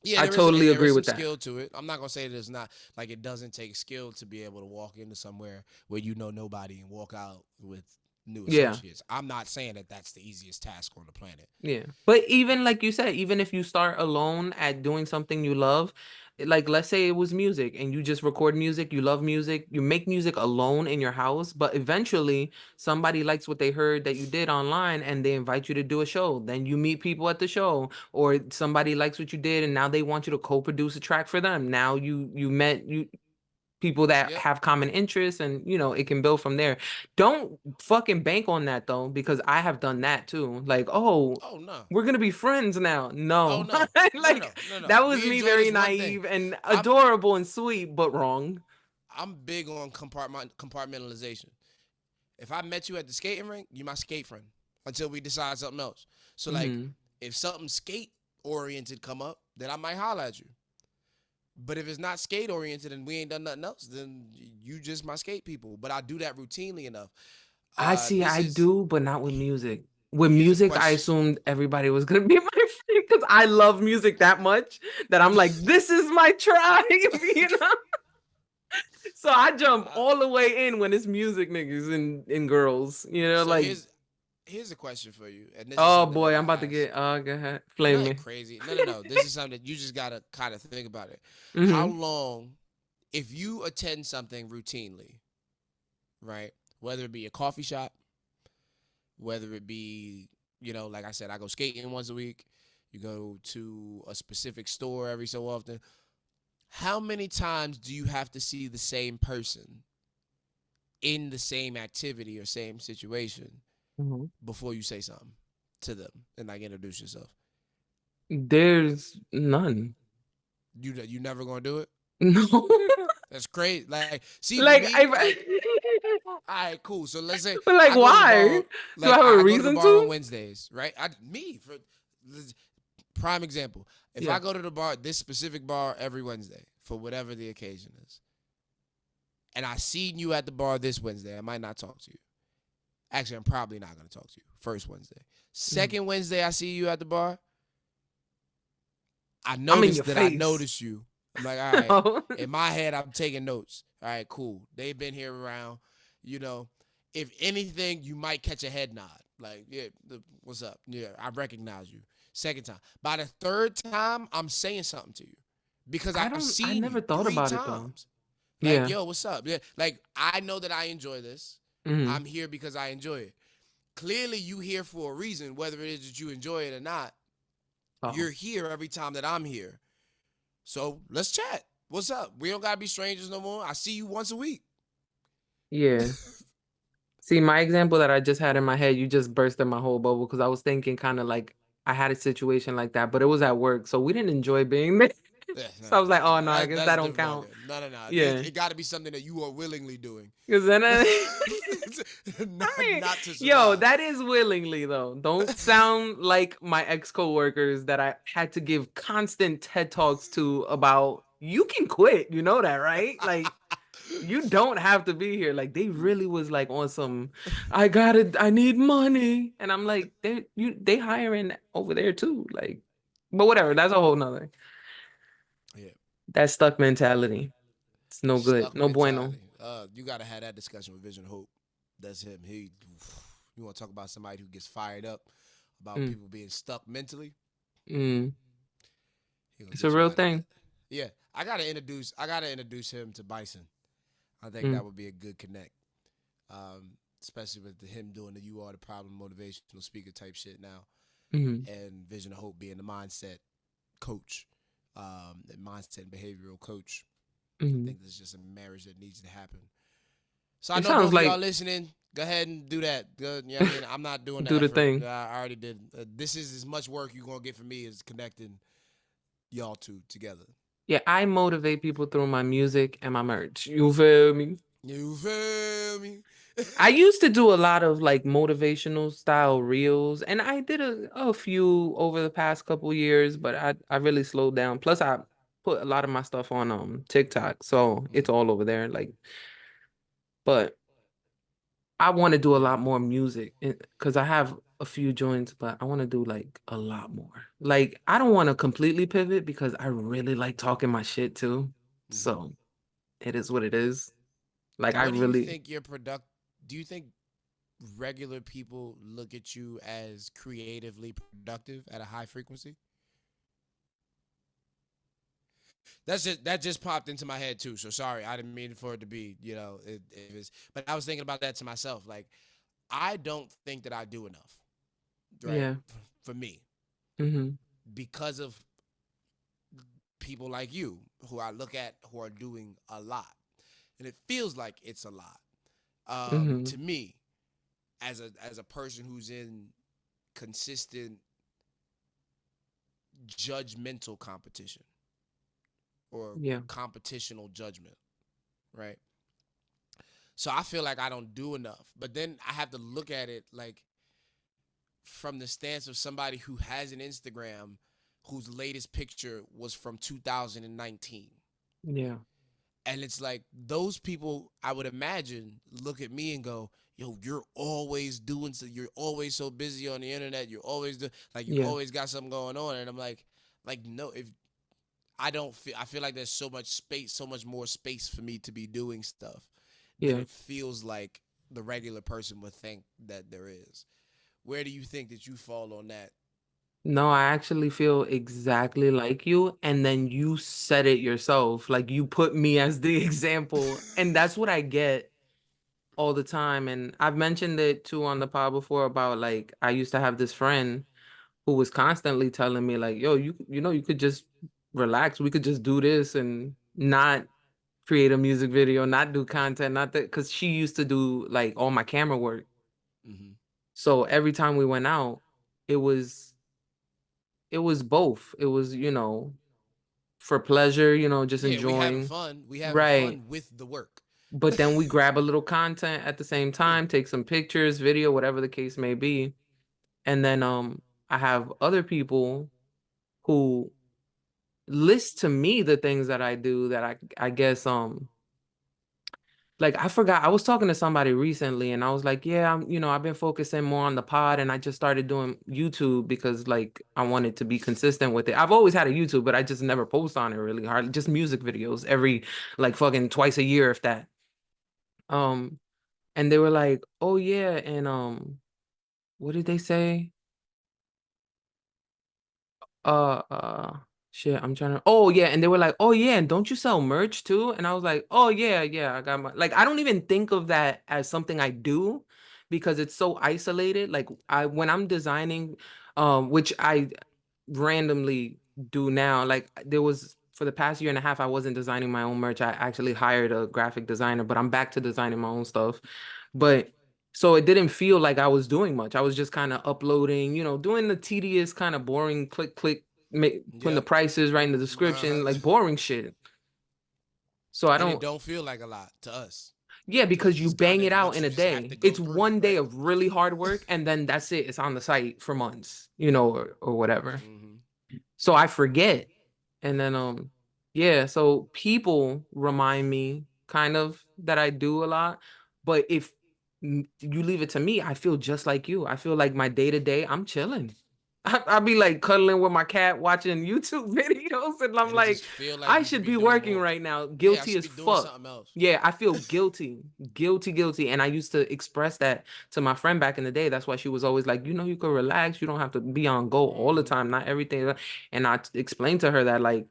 Yeah, I totally there agree is some with that. skill to it. I'm not gonna say that it's not like it doesn't take skill to be able to walk into somewhere where you know nobody and walk out with new Yeah. associates. I'm not saying that that's the easiest task on the planet. Yeah. But even like you said, even if you start alone at doing something you love, like let's say it was music and you just record music, you love music, you make music alone in your house, but eventually somebody likes what they heard that you did online and they invite you to do a show. Then you meet people at the show, or somebody likes what you did and now they want you to co-produce a track for them. Now you met you people that Yep. have common interests and it can build from there. Don't fucking bank on that though, because I have done that too. Like, oh, Oh no. we're gonna be friends now. Oh No. no. No no Like no no. that was We me enjoy very this one thing. naive and I'm adorable and sweet, but wrong. I'm big on compartmentalization. If I met you at the skating rink, you my skate friend until we decide something else. So like, Hmm. if something skate oriented come up, then I might holler at you. But if it's not skate oriented and we ain't done nothing else, then you just my skate people. But I do that routinely enough. I see, This I is do, but not with music. With here's a music, I question. assumed everybody was gonna be my friend because I love music that much that I'm like, this is my tribe, you know? So I jump uh, all the way in when it's music niggas and girls, so like, here's a question for you, and this is oh something that boy, I'm I about to ask. get, go ahead, flame Nothing me. crazy. No. This is something that you just gotta kind of think about it. How Hmm. long, if you attend something routinely, right? Whether it be a coffee shop, whether it be, like I said, I go skating once a week. you go to a specific store every so often. How many times do you have to see the same person in the same activity or same situation Mhm. before you say something to them and like introduce yourself? There's none. You never gonna do it? No. That's crazy. Like, see, for Like me, like, I all right, cool. So let's say but like I go to the why? bar, Do I like have a I go to the reason bar on to? Wednesdays, right? Me for prime example. If Yeah. I go to the bar, this specific bar every Wednesday for whatever the occasion is, and I seen you at the bar this Wednesday, I might not talk to you. Actually, I'm probably not gonna talk to you. First Wednesday, Mm. second Wednesday, I see you at the bar. I I'm in noticed your that I face. noticed you. I'm like, all right. In my head, I'm taking notes. All right, cool. They've been here around. You know, if anything, you might catch a head nod. Like, yeah, what's up? Yeah, I recognize you. Second time. By the third time, I'm saying something to you because I've I seen never you thought three about it though. times. Like, Yeah. yo, what's up? Yeah, like I know that I enjoy this. Hmm. I'm here because I enjoy it. Clearly, you here for a reason, whether it is that you enjoy it or not. Oh. You're here every time that I'm here. So let's chat. What's up? We don't gotta be strangers no more. I see you once a week. Yeah. See, my example that I just had in my head, you just bursted my whole bubble because I was thinking kind of like I had a situation like that, but it was at work, so we didn't enjoy being there. Yeah, So I was like, oh no, I guess that's that a don't different count. ballgame. No. Yeah. It got to be something that you are willingly doing, Because then I mean, not to yo, survive. that is willingly though. Don't sound like my ex-coworkers that I had to give constant TED Talks to about you can quit. You know that, right? Like you don't have to be here. Like they really was like on some, I need money. And I'm like, they hiring over there too. Like, but whatever, that's a whole nother. Yeah, That stuck mentality. It's no good. stuck No bueno. mentality. You gotta have that discussion with Vision Hope. That's him. You want to talk about somebody who gets fired up about Mm, people being stuck mentally? mm. He gonna It's a get you real out of that. thing. Yeah, I gotta introduce him to Bison. I think Mm, that would be a good connect. Especially with him doing the "You Are the Problem" motivational speaker type shit now, mm, and Vision of Hope being the mindset coach, the mindset and behavioral coach. I mm. think this is just a marriage that needs to happen. So I It know sounds both of y'all like listening. Go ahead and do that. Good, you know what I mean? I'm not doing the do the effort. thing. I already did. This is as much work you're gonna get from me as connecting y'all two together. Yeah, I motivate people through my music and my merch. You feel me? You feel me? I used to do a lot of like motivational style reels, and I did a few over the past couple years, but I really slowed down. Plus, I put a lot of my stuff on TikTok, so it's Mhm. all over there. Like, but I want to do a lot more music because I have a few joints, but I want to do like a lot more. Like, I don't want to completely pivot because I really like talking my shit too. Mhm. So it is what it is. Like, I What do you really, think your product? Do you think regular people look at you as creatively productive at a high frequency? That just popped into my head too. So sorry, I didn't mean for it to be, it was. But I was thinking about that to myself. Like, I don't think that I do enough, right? yeah. For me, Hmm. because of people like you who I look at who are doing a lot, and it feels like it's a lot. Hmm. To me, as a person who's in consistent judgmental competition or Yeah. competitional judgment, right? So I feel like I don't do enough. But then I have to look at it like from the stance of somebody who has an Instagram whose latest picture was from 2019. Yeah. And it's like those people, I would imagine, look at me and go, "Yo, you're always doing so. You're always so busy on the internet. You're always like you Yeah. always got something going on." And I'm like no, if I don't feel, I feel like there's so much space, so much more space for me to be doing stuff than Yeah. it feels like the regular person would think that there is. Where do you think that you fall on that? No, I actually feel exactly like you. And then you said it yourself. Like you put me as the example. And that's what I get all the time. And I've mentioned it too on the pod before about like I used to have this friend who was constantly telling me like, yo, you know, you could just relax. We could just do this and not create a music video, not do content, not that, because she used to do like all my camera work. Mm-hmm. So every time we went out, it was it was both. It was, you know, for pleasure, you know, just Yeah, we having enjoying. fun. We having Right. fun with the work. But then we grab a little content at the same Yeah. time, take some pictures, video, whatever the case may be. And then I have other people who list to me the things that I do that I guess like I forgot I was talking to somebody recently and I was like, yeah, I'm, you know, I've been focusing more on the pod and I just started doing YouTube because like I wanted to be consistent with it. I've always had a YouTube, but I just never post on it really hard. Just music videos every like fucking twice a year if that. Um and they were like, "Oh yeah, and what did they say? Uh, uh, shit, I'm trying to. Oh yeah, and they were like, "Oh yeah, and don't you sell merch too?" And I was like, "Oh yeah, yeah, I got my." Like, I don't even think of that as something I do because it's so isolated. Like, I when I'm designing, which I randomly do now. Like, there was for the past year and a half, I wasn't designing my own merch. I actually hired a graphic designer, but I'm back to designing my own stuff. But so it didn't feel like I was doing much. I was just kind of uploading, you know, doing the tedious kind of boring click, putting the Yep. prices right in the description, Uh-huh. like boring shit. So I And it don't, don't feel like a lot to us yeah, because because it's you just kind bang of it out what in you a just have to day. go It's through, one day right? of really hard work, and then that's it. It's on the site for months, you know, or whatever. Mm-hmm. So I forget. And then yeah, so people remind me kind of that I do a lot. But if you leave it to me, I feel just like you. I feel like my day to day, I'm chilling. I'll be like cuddling with my cat watching YouTube videos, and I'm And it just like, feel like I you could should be be doing working more. right now. Yeah, I Guilty should as be doing fuck. something else. Yeah, I feel guilty, guilty. And I used to express that to my friend back in the day. That's why she was always like, you know, you could relax. You don't have to be on go all the Mm-hmm. time. Not everything. And I explained to her that like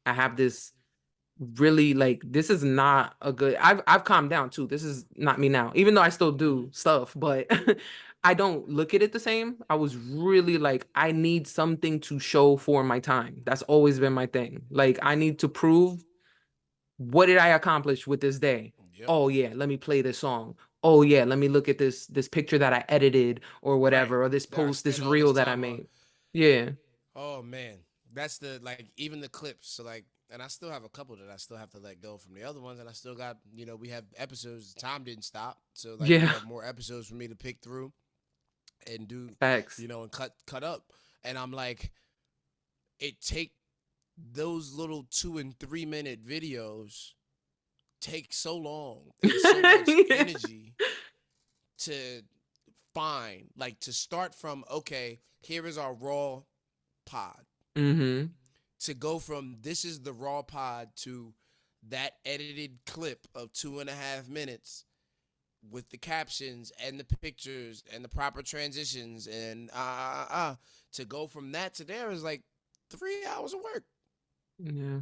I have this really like this is not a good I've calmed down too. This is not me now. Even though I still Mm-hmm. do stuff, but I don't look at it the same. I was really like I need something to show for my time. That's always been my thing. Like I need to prove what did I accomplish with this day? Yep. Oh yeah, let me play this song. Oh yeah, let me look at this picture that I edited or Right. whatever or this That I post, this spent all this reel that I time on. made. Yeah. Oh man, that's the like even the clips. So like, and I still have a couple that I still have to let go from the other ones, and I still got we have episodes. Time didn't stop, so like we Yeah. have more episodes for me to pick through and do, Facts. and cut up. And I'm like, it take those little 2 and 3 minute videos take so long and so much Yeah. energy to find, like to start from okay, here is our raw pod Mm-hmm. to go from this is the raw pod to that edited clip of 2.5 minutes with the captions and the pictures and the proper transitions and to go from that to there is like 3 hours of work. Yeah.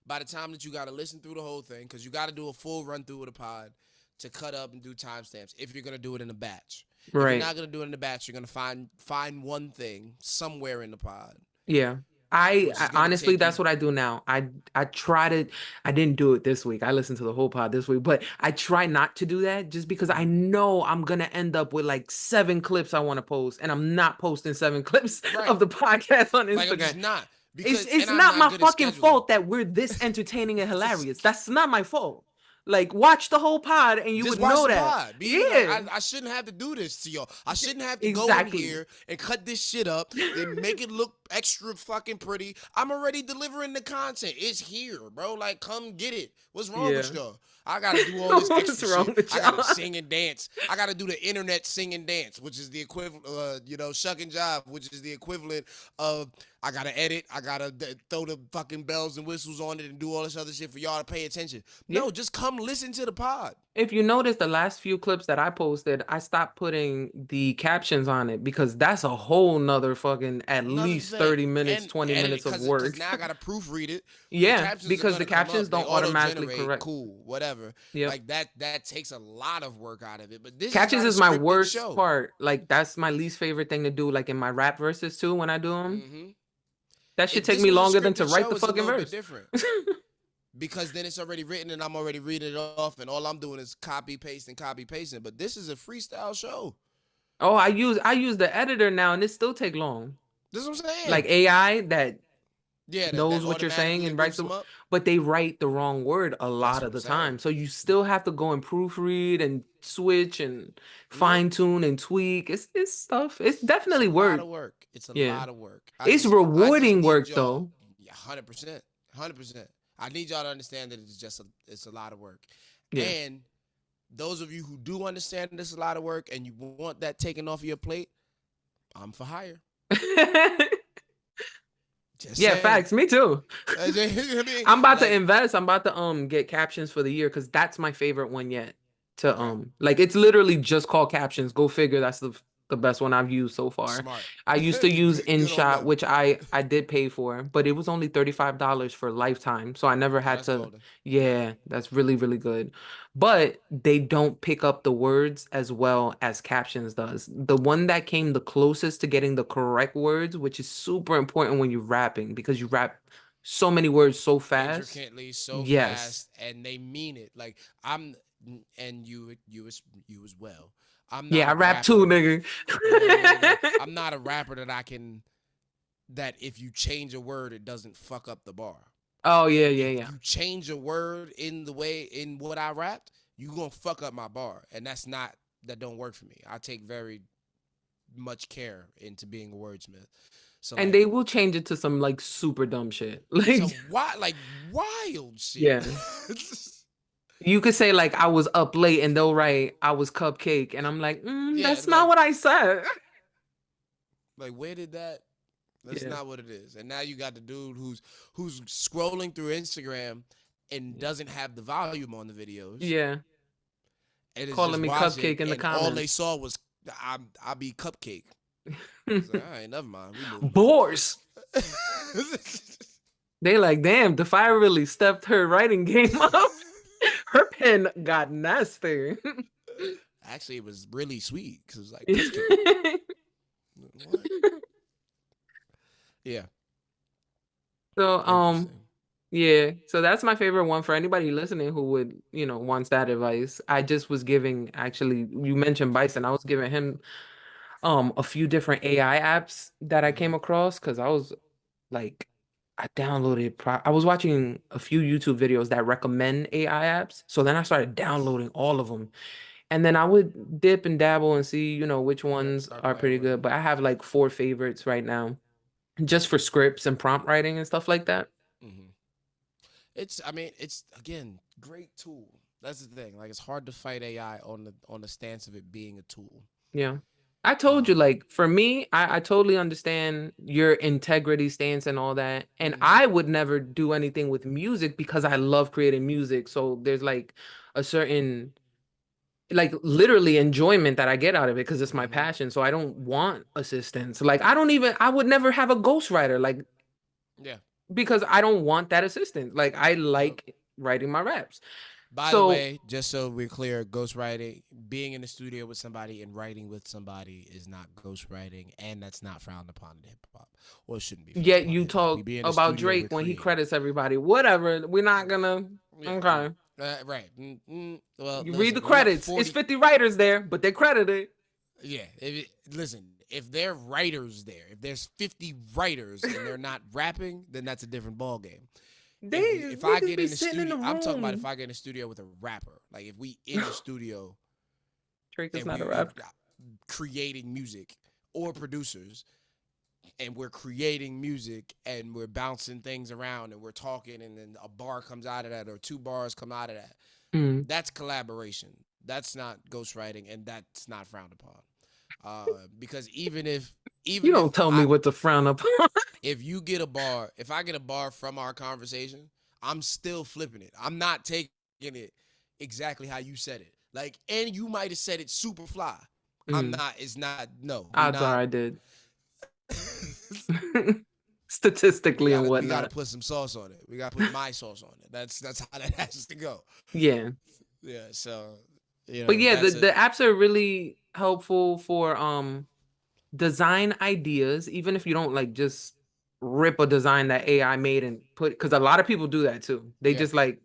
By the time that you got to listen through the whole thing, because you got to do a full run through of the pod to cut up and do timestamps if you're gonna do it in a batch. If you're Right. not gonna do it in a batch, you're gonna find one thing somewhere in the pod, Yeah. I, which is I gonna honestly take you. that's what I do now. I try to I didn't do it this week. I listened to the whole pod this week, but I try not to do that just because I Mhm. know I'm gonna end up with like 7 clips I want to post and I'm not posting 7 clips Right. of the podcast on Like I'm Instagram. just not It's because, it's and I'm not not my good at fucking scheduling. fault that we're this entertaining and hilarious. That's not my fault. Like watch the whole pod and you Just would watch know the that. pod. Be like, Yeah. I shouldn't have to do this to y'all. I shouldn't have to go in Exactly. here and cut this shit up and make it look extra fucking pretty. I'm already delivering the content. It's here, bro. Like, come get it. What's wrong with Yeah. y'all? I gotta do all this What's extra wrong shit. with I gotta y'all? sing and dance. I gotta do the internet sing and dance, which is the equivalent, shuck and jive, which is the equivalent of I gotta edit. I gotta throw the fucking bells and whistles on it and do all this other shit for y'all to pay attention. Yeah. No, just come listen to the pod. If you notice the last few clips that I posted, I stopped putting the captions on it because that's a whole nother fucking at Another least thing, 30 minutes, and 20 edit it minutes of because work. now I gotta proofread it. The Yeah, captions are because the gonna come captions up. They don't auto automatically generate. correct. Cool, whatever. Yep. Like that takes a lot of work out of it. But this is Captions not a is my scripted worst show. part. Like that's my least favorite thing to do, like in my rap verses too, when I do them. hmm That should If take this me was a longer than to scripted write show, the it's a fucking little bit verse. different because then it's already written and I'm already reading it off, and all I'm doing is copy pasting. But this is a freestyle show. Oh, I use the editor now and it still take long. This is what I'm Like saying. AI that Yeah, that knows what you're saying automatically and writes whips the, them up. but they write the wrong word a That's lot what of I'm the saying. time. So you still have to go and proofread and switch and Yep. fine tune and tweak. It's stuff. It's It's a definitely lot work. of work. It's a Yeah. lot of work. It's I just rewarding need work y'all, though. 100%, 100%. I need y'all to understand that it's a lot of work. Yeah. And those of you who do understand this is a lot of work and you want that taken off of your plate, I'm for hire. Just Yeah, saying. facts. Me too. I mean, I'm about to like, invest. I'm about to get captions for the year because that's my favorite one yet. To okay, like it's literally just called captions. Go figure. That's the best one I've used so far. smart. I used to use Good on InShot, them. which I did pay for, but it was only $35 for lifetime. So I never Oh, had that's to. golden. Yeah, that's really, really good. But they don't pick up the words as well as captions does. The one that came the closest to getting the correct words, which is super important when you're rapping because you rap so many words so fast. Intricately, so Yes. fast, and they mean it. Like I'm, and you as well. I'm not Yeah, I a rap too, rapper. nigga. Like I'm not a rapper that I can that if you change a word, it doesn't fuck up the bar. Oh yeah, yeah, If yeah. you change a word in what I rapped, you gonna fuck up my bar, and that don't work for me. I take very much care into being a wordsmith. So And like they will change it to some like super dumb shit. Like some wild shit. yeah. You could say like I was up late and they'll write I was cupcake and I'm like, Yeah, that's not what I said. like where did that? That's Yeah. not what it is. And now you got the dude who's scrolling through Instagram and doesn't have the volume on the videos Yeah. and is Calling just me watching, cupcake in the and all they comments. saw was I be cupcake. It's like, all right, never mind. We moving Boars. on. They like, damn, DAPHYA really stepped her writing game up. Her pen got nasty. Actually, it was really sweet because it was like cupcake. What? Yeah, So, interesting. yeah, so that's my favorite one for anybody listening who would, wants that advice. I just was giving, actually, you mentioned Bison. I was giving him a few different AI apps that I came hmm across because I was like I downloaded I was watching a few YouTube videos that recommend AI apps. So then I started downloading all of them. And then I would dip and dabble and see, which Yep, ones start are playing pretty with good. them. But I have like four favorites right now, just for scripts and prompt writing and stuff like that. hmm I mean, it's again great tool. That's the thing. Like, it's hard to fight AI on the stance of it being a tool. Yeah. I told you, Um, like, for me, I totally understand your integrity stance and all that. And hmm I would never do anything with music because I love creating music. So there's like a certain, like, literally enjoyment that I get out of it because it's my hmm passion. So I don't want assistance. Like, I would never have a ghostwriter, like, Yeah. because I don't want that assistance. Like, I Yep. like writing my raps. By the So way, just so we're clear, ghostwriting, being in the studio with somebody and writing with somebody is not ghostwriting, and that's not frowned upon in hip hop, or it shouldn't be frowned yet upon in you hip hop. We talk be in the about studio, Drake we're when he creating. credits everybody. Whatever. We're not gonna. Yeah. Okay. Right. Well, You read the listen, we got credits. It's 40. 50 writers there, but they're credited. Yeah. Listen, if they're writers there, if there's 50 writers and they're not rapping, then that's a different ball game. They If I niggas get be in the sitting in studio, the I'm talking about if room. I get in the studio with a rapper. Like, if we in the studio Drake is and not a we rapper. creating music, or producers, and we're creating music and we're bouncing things around and we're talking, and then a bar comes out of that or two bars come out of that, Mm. that's collaboration. That's not ghostwriting, and that's not frowned upon. Because You even don't tell me what to frown upon. if you get a bar, if I get a bar from our conversation, I'm still flipping it. I'm not taking it exactly how you said it. Like, and you might have said it super fly. I'm Mm, not. It's not. No, we odds are not. I did. Statistically and We gotta whatnot. put some sauce on it. We gotta put my sauce on it. That's how that has to go. Yeah. Yeah. So But yeah, that's the a apps are really helpful for design ideas, even if you don't like just rip a design that AI made and put, because a lot of people do that too. They yeah. just like,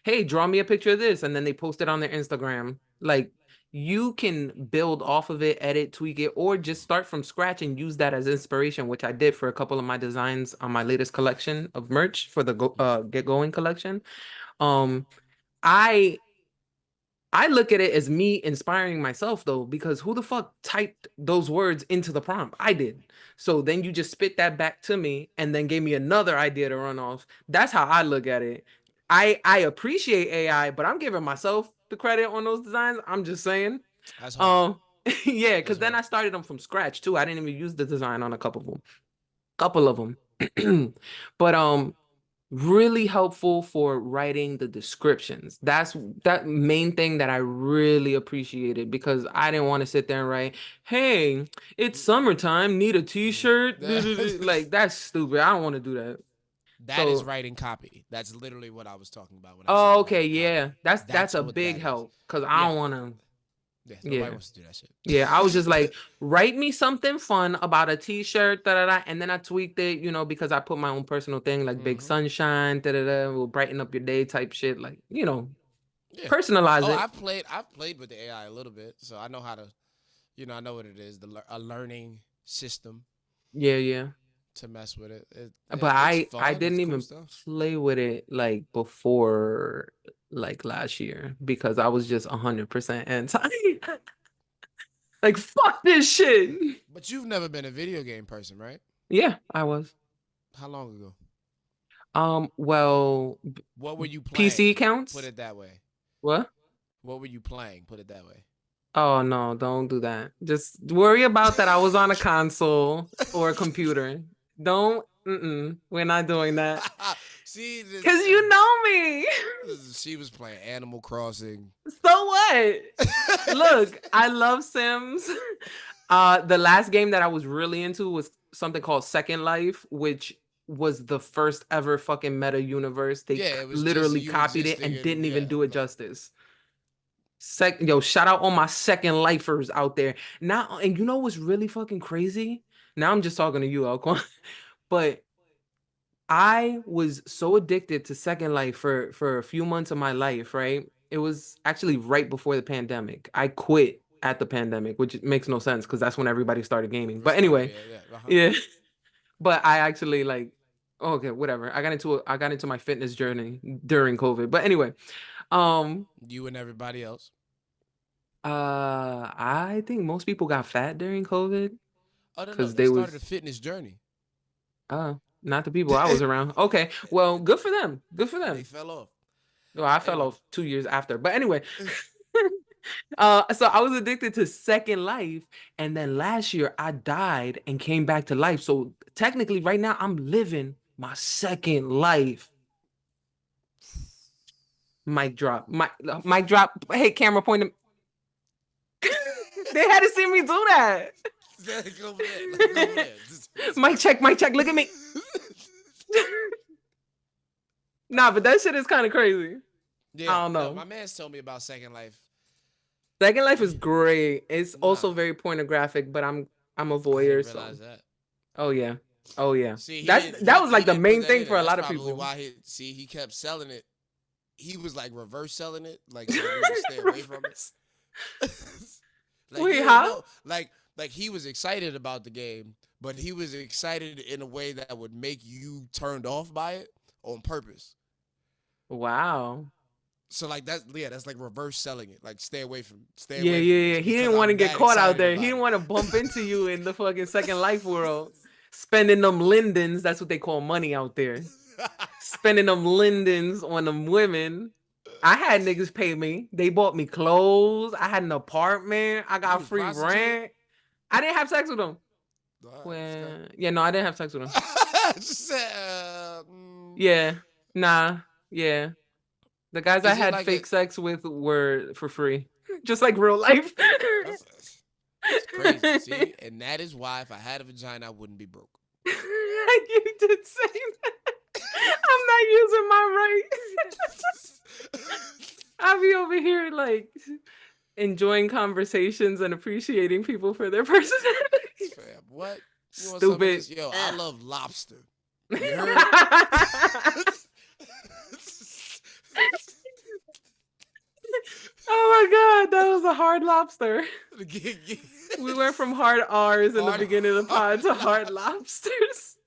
hey, draw me a picture of this, and then they post it on their Instagram. Like you can build off of it, edit, tweak it, or just start from scratch and use that as inspiration, which I did for a couple of my designs on my latest collection of merch for the Get Going collection. Um, I I look at it as me inspiring myself though, because who the fuck typed those words into the prompt? I did. So then you just spit that back to me and then gave me another idea to run off. That's how I look at it. I appreciate AI, but I'm giving myself the credit on those designs. I'm just saying. That's hard. Um yeah, That's because then hard. I started them from scratch too. I didn't even use the design on a couple of them. But really helpful for writing the descriptions. That's that main thing that I really appreciated because I didn't want to sit there and write, "Hey, it's summertime, need a t-shirt." Like that's stupid. I don't want to do that. That is So, writing copy. That's literally what I was talking about when I said oh, okay, writing yeah. copy. That's That's a what big that is. help cuz I Yeah. don't want to Yeah. Nobody yeah. wants to do that Yeah, I was just shit. like, write me something fun about a t-shirt, da da da, and then I tweaked it, because I put my own personal thing, like big hmm sunshine, da da da, will brighten up your day type shit, like, Yeah. personalize Oh, it. I've played with the AI a little bit, so I know how to. I know what it is. A learning system Yeah, yeah. to mess with it. But It's I fun. It's didn't cool even stuff. play with it like before like last year because I was just 100% anti. Like fuck this shit. But you've never been a video game person, right? Yeah, I was. How long ago? Well, What were you PC playing? Put counts? it that way. What? What were you playing? Put it that way. Oh no, don't do that. Just worry about that I was on a console or a computer. Don't, we're not doing that. See, Cause you know me. she was playing Animal Crossing. So what? Look, I love Sims. The last game that I was really into was something called Second Life, which was the first ever fucking meta universe. They Yeah, it was just literally you copied it existing and and didn't yeah, even do it like justice. Yo, shout out all my Second Lifers out there. Now, and you know what's really fucking crazy? Now I'm just talking to you, L-Kwon. But I was so addicted to Second Life for a few months of my life, right? It was actually right before the pandemic. I quit at the pandemic, which makes no sense because that's when everybody started gaming. But restart. anyway, Yeah, yeah. yeah. But I actually like okay, whatever. I got into my fitness journey during COVID. But anyway, um You and everybody else. I think most people got fat during COVID Oh no, because they they started a was fitness journey. not the people I was around. Okay, well, good for them. Good for They them. fell off. Well, I fell Anyway, off 2 years after. But anyway, so I was addicted to Second Life, and then last year I died and came back to life. So technically, right now I'm living my second life. Mic drop. Mic drop. Hey, camera point. They had to see me do that. let's go over there. Let's go over there. Mic check. Mic check. Look at me. Nah, but that shit is kind of crazy. Yeah, I don't no, my know. man's told me about Second Life. Second Life is great. It's Nah, also very pornographic, but I'm a I didn't voyeur, so. realize that. Oh yeah. Oh yeah. See, he That's didn't. that was He like the didn't put main that thing in for there. a That's lot of probably people. why he kept selling it. He was like reverse selling it, like so you would stay away from Reverse. it. Like Wait, yeah, how? no, like he was excited about the game, but he was excited in a way that would make you turned off by it on purpose. Wow. So like that's like reverse selling it. Like stay Yeah, away from yeah, this yeah. He because didn't want to I'm get that caught out excited there. He about didn't it. want to bump into you in the fucking Second Life world. Spending them lindens, that's what they call money out there. Spending them lindens on them women. I had niggas pay me. They bought me clothes. I had an apartment. I You got was free prostituting? rent. I didn't have sex with them. All right, let's go. Well, yeah, no, I didn't have sex with them. Just said, Yeah, nah, yeah. The guys I Is it had like a? fake sex with were for free, just like real life. That's it's crazy. See, and that is why if I had a vagina, I wouldn't be broke. You did say that. I'm not using my right. I'll be over here like enjoying conversations and appreciating people for their personalities. Fam, what? You want some of Stupid. this? Yo, I Eh. love lobster. You heard? Oh my God, that was a hard lobster. Get- get- We went from hard R's in the hard, beginning of the pod to hard lobster. lobsters.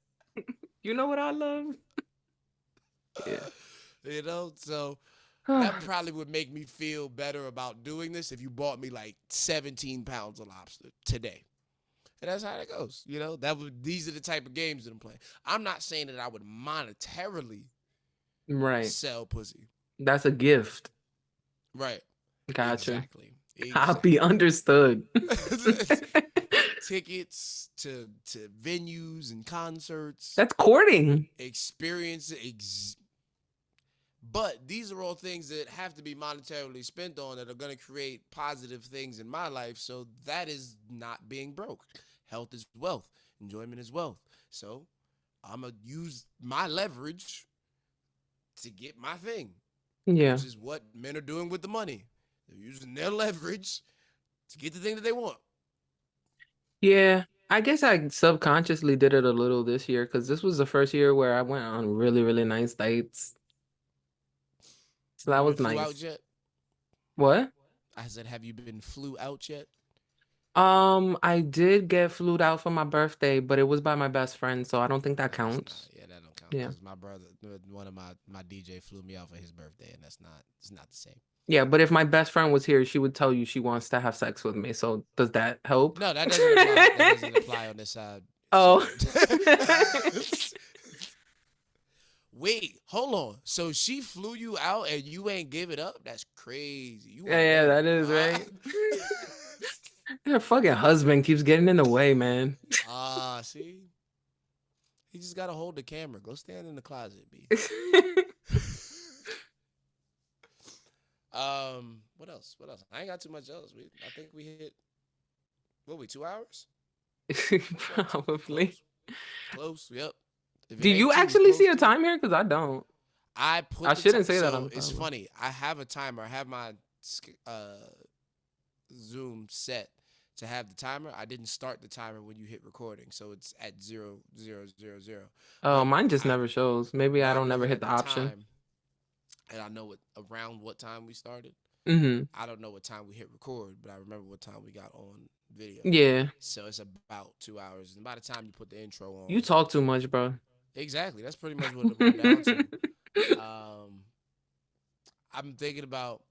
You know what I love? Yeah. You know, so that probably would make me feel better about doing this if you bought me like 17 pounds of lobster today. And that's how it goes. You know, these are the type of games that I'm playing. I'm not saying that I would monetarily Right. sell pussy. That's a gift. Right. Gotcha. Exactly. Copy understood. Tickets to venues and concerts, That's courting. experience. But these are all things that have to be monetarily spent on that are going to create positive things in my life. So that is not being broke. Health is wealth. Enjoyment is wealth. So I'm going to use my leverage to get my thing. Yeah. Which is what men are doing with the money. They're using their leverage to get the thing that they want. Yeah. I guess I subconsciously did it a little this year because this was the first year where I went on really, really nice dates. So that You been was flew out nice. yet? What? I said, have you been flew out yet? I did get flued out for my birthday, but it was by my best friend, so I don't think that That's not. counts. Yeah, that don't count Yeah. because my brother, one of my DJ, flew me out for his birthday, and it's not the same. Yeah, but if my best friend was here, she would tell you she wants to have sex with me. So does that help? No, that doesn't apply. That doesn't apply on this side. Oh. So. Wait, hold on. So she flew you out and you ain't give it up? That's crazy. You want Yeah, that is right. Her fucking husband keeps getting in the way, man. See? He just gotta hold the camera. Go stand in the closet, B. What else? What else? I ain't got too much else. I think we hit 2 hours? Probably. Close. Yep. Do you actually see a time here? Because I don't. I shouldn't say that on so the it's timer. funny. I have a timer. I have my Zoom set to have the timer. I didn't start the timer when you hit recording, so it's at 0, 0, 0, 0. Oh, But mine just never shows. Maybe I now don't I'm never looking hit at the the option. time, and I know around what time we started. Mm-hmm. I don't know what time we hit record, but I remember what time we got on video. Yeah. So it's about 2 hours, and by the time you put the intro on, You talk too much, bro. exactly. That's pretty much what it went down to. I'm thinking about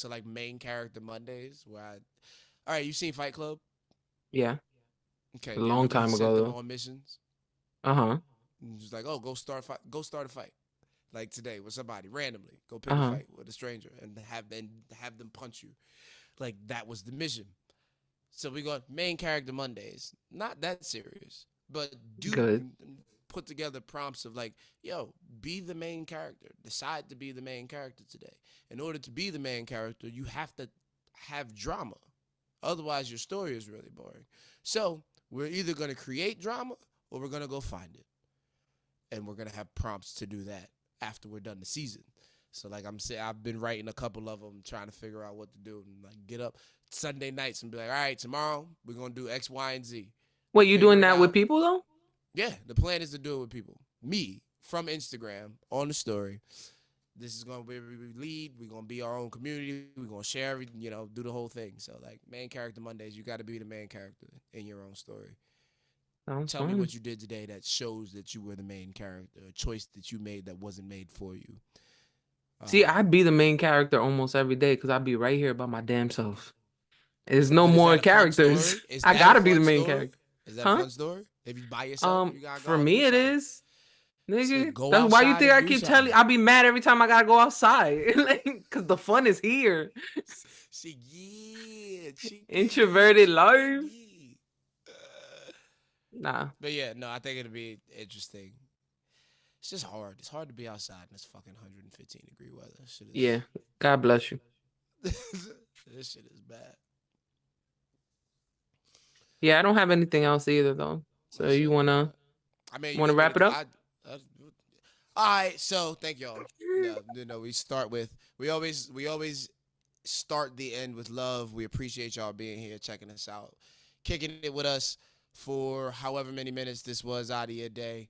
like main character Mondays where all right, you seen Fight Club? Yeah. Okay, A long time set ago, them though. on missions. Uh-huh. Just like, oh, go start a fight. Like today with somebody randomly, go pick Uh-huh. a fight with a stranger and have them punch you. Like that was the mission. So we got main character Mondays. Not that serious, but Good. put together prompts of like, yo, be the main character. Decide to be the main character today. In order to be the main character, you have to have drama. Otherwise, your story is really boring. So we're either going to create drama or we're going to go find it. And we're going to have prompts to do that after we're done the season. So like I'm saying, I've been writing a couple of them, trying to figure out what to do. And like get up Sunday nights and be like, all right, tomorrow we're going to do X, Y, and Z. Wait, you doing Figure it that with out. people, though? Yeah, the plan is to do it with people. Me, from Instagram, on the story. This is going to be where we lead. We're going to be our own community. We're going to share everything, do the whole thing. So, like, main character Mondays, you got to be the main character in your own story. Tell me what you did today that shows that you were the main character, a choice that you made that wasn't made for you. See, I'd be the main character almost every day because I'd be right here by my damn self. There's no more characters. I gotta be the main character. Is that a fun story? If you by yourself, you gotta go for out me, and do it something. is. Nigga, Go that's why you think I outside and keep do telling you. something. I'll be mad every time I gotta go outside. Cause the fun is here. Introverted life. Nah. But yeah, no, I think it'll be interesting. It's just hard. It's hard to be outside in this fucking 115-degree weather. This shit Yeah. is God bless you. this shit is bad. Yeah, I don't have anything else either though. So That you shit is wanna bad. I mean, you wanna want me to wrap it go? up? I all right. So thank y'all. No, we start with we always start the end with love. We appreciate y'all being here, checking us out, kicking it with us for however many minutes this was out of your day,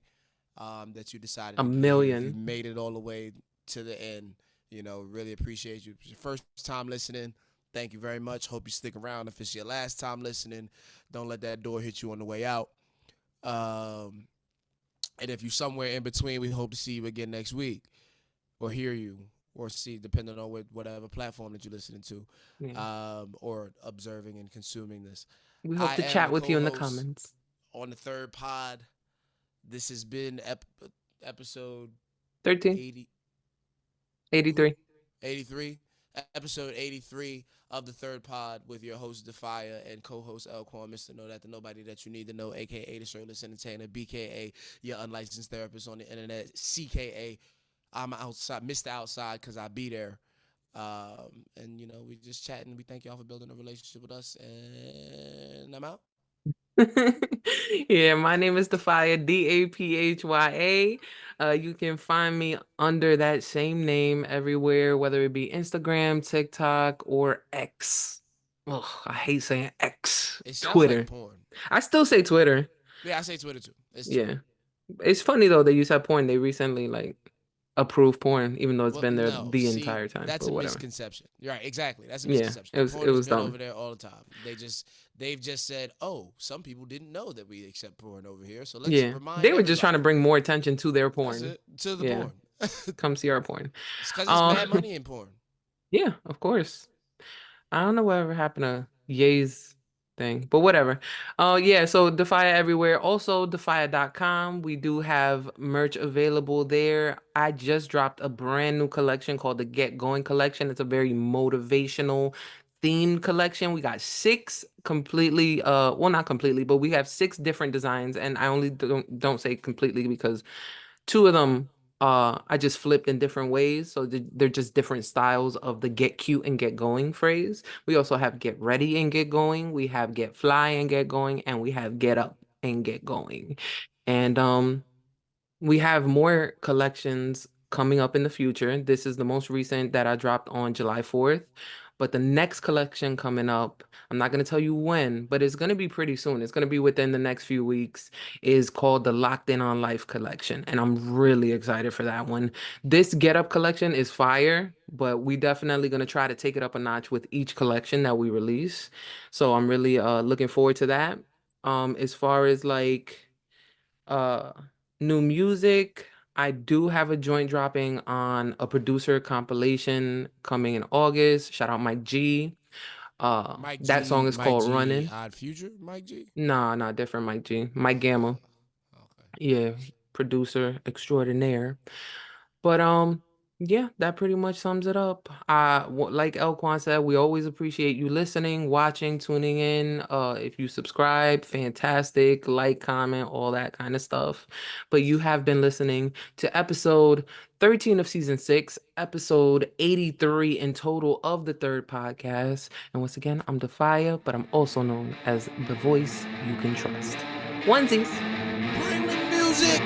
that you decided A to be here. If you million. made it all the way to the end, really appreciate you. If it's your first time listening, thank you very much. Hope you stick around. If it's your last time listening, don't let that door hit you on the way out. Um, and if you're somewhere in between, we hope to see you again next week, or hear you, or see, depending on whatever platform that you're listening to, Yeah. or observing and consuming this. We hope I to am chat the with you in the co-host comments. on the third pod. This has been episode 13, 80, who? 83. 83. Episode 83 of the third pod with your host DAPHYA and co-host L-Kwon, Mr. Know That the Nobody That You Need to Know, aka the Shirtless Entertainer, BKA your unlicensed therapist on the internet, CKA I'm outside, Mr. Outside, because I be there. And we just chatting. We thank y'all for building a relationship with us, and I'm out. Yeah, my name is DAPHYA, DAPHYA. You can find me under that same name everywhere, whether it be Instagram, TikTok, or X. Ugh, I hate saying X. It sounds like Twitter. porn. I still say Twitter. Yeah, I say Twitter too. It's Yeah. Twitter. It's funny though that you said porn. They recently like approved porn, even though it's Well, been there no, the see, entire time. that's But a whatever. misconception. You're right, exactly. That's a Yeah, misconception. it Porn has was been over dumb. there all the time. They've just said, oh, some people didn't know that we accept porn over here, so let's Yeah. remind They were just trying to everybody. bring more attention to their That's porn. it. To the Yeah. porn. Come see our porn. It's because it's Um mad money in porn. yeah, of course. I don't know whatever happened to Ye's thing, but whatever. Oh yeah, so DAPHYA everywhere. Also DAPHYA.com. We do have merch available there. I just dropped a brand new collection called the Get Going collection. It's a very motivational themed collection. We got six completely well, not completely, but we have six different designs, and I only don't say completely because two of them I just flipped in different ways. So they're just different styles of the get cute and get going phrase. We also have get ready and get going. We have get fly and get going, and we have get up and get going. And we have more collections coming up in the future. This is the most recent that I dropped on July 4th. But the next collection coming up, I'm not going to tell you when, but it's going to be pretty soon. It's going to be within the next few weeks, is called the Locked In on Life collection. And I'm really excited for that one. This Get Up collection is fire, but we definitely going to try to take it up a notch with each collection that we release. So I'm really looking forward to that. As far as like uh new music, I do have a joint dropping on a producer compilation coming in August. Shout out Mike G. That song is Mike called G, Running. Odd Future, Mike G. Nah, nah, different Mike G. Mike Gamma. Okay. Yeah, producer extraordinaire. But yeah, that pretty much sums it up. Like L-Kwon said, we always appreciate you listening, watching, tuning in. If you subscribe, fantastic. Like, comment, all that kind of stuff. But you have been listening to episode 13 of season 6, episode 83 in total of the third podcast. And once again, I'm DAPHYA, but I'm also known as the voice you can trust. Onesies. Bring the music.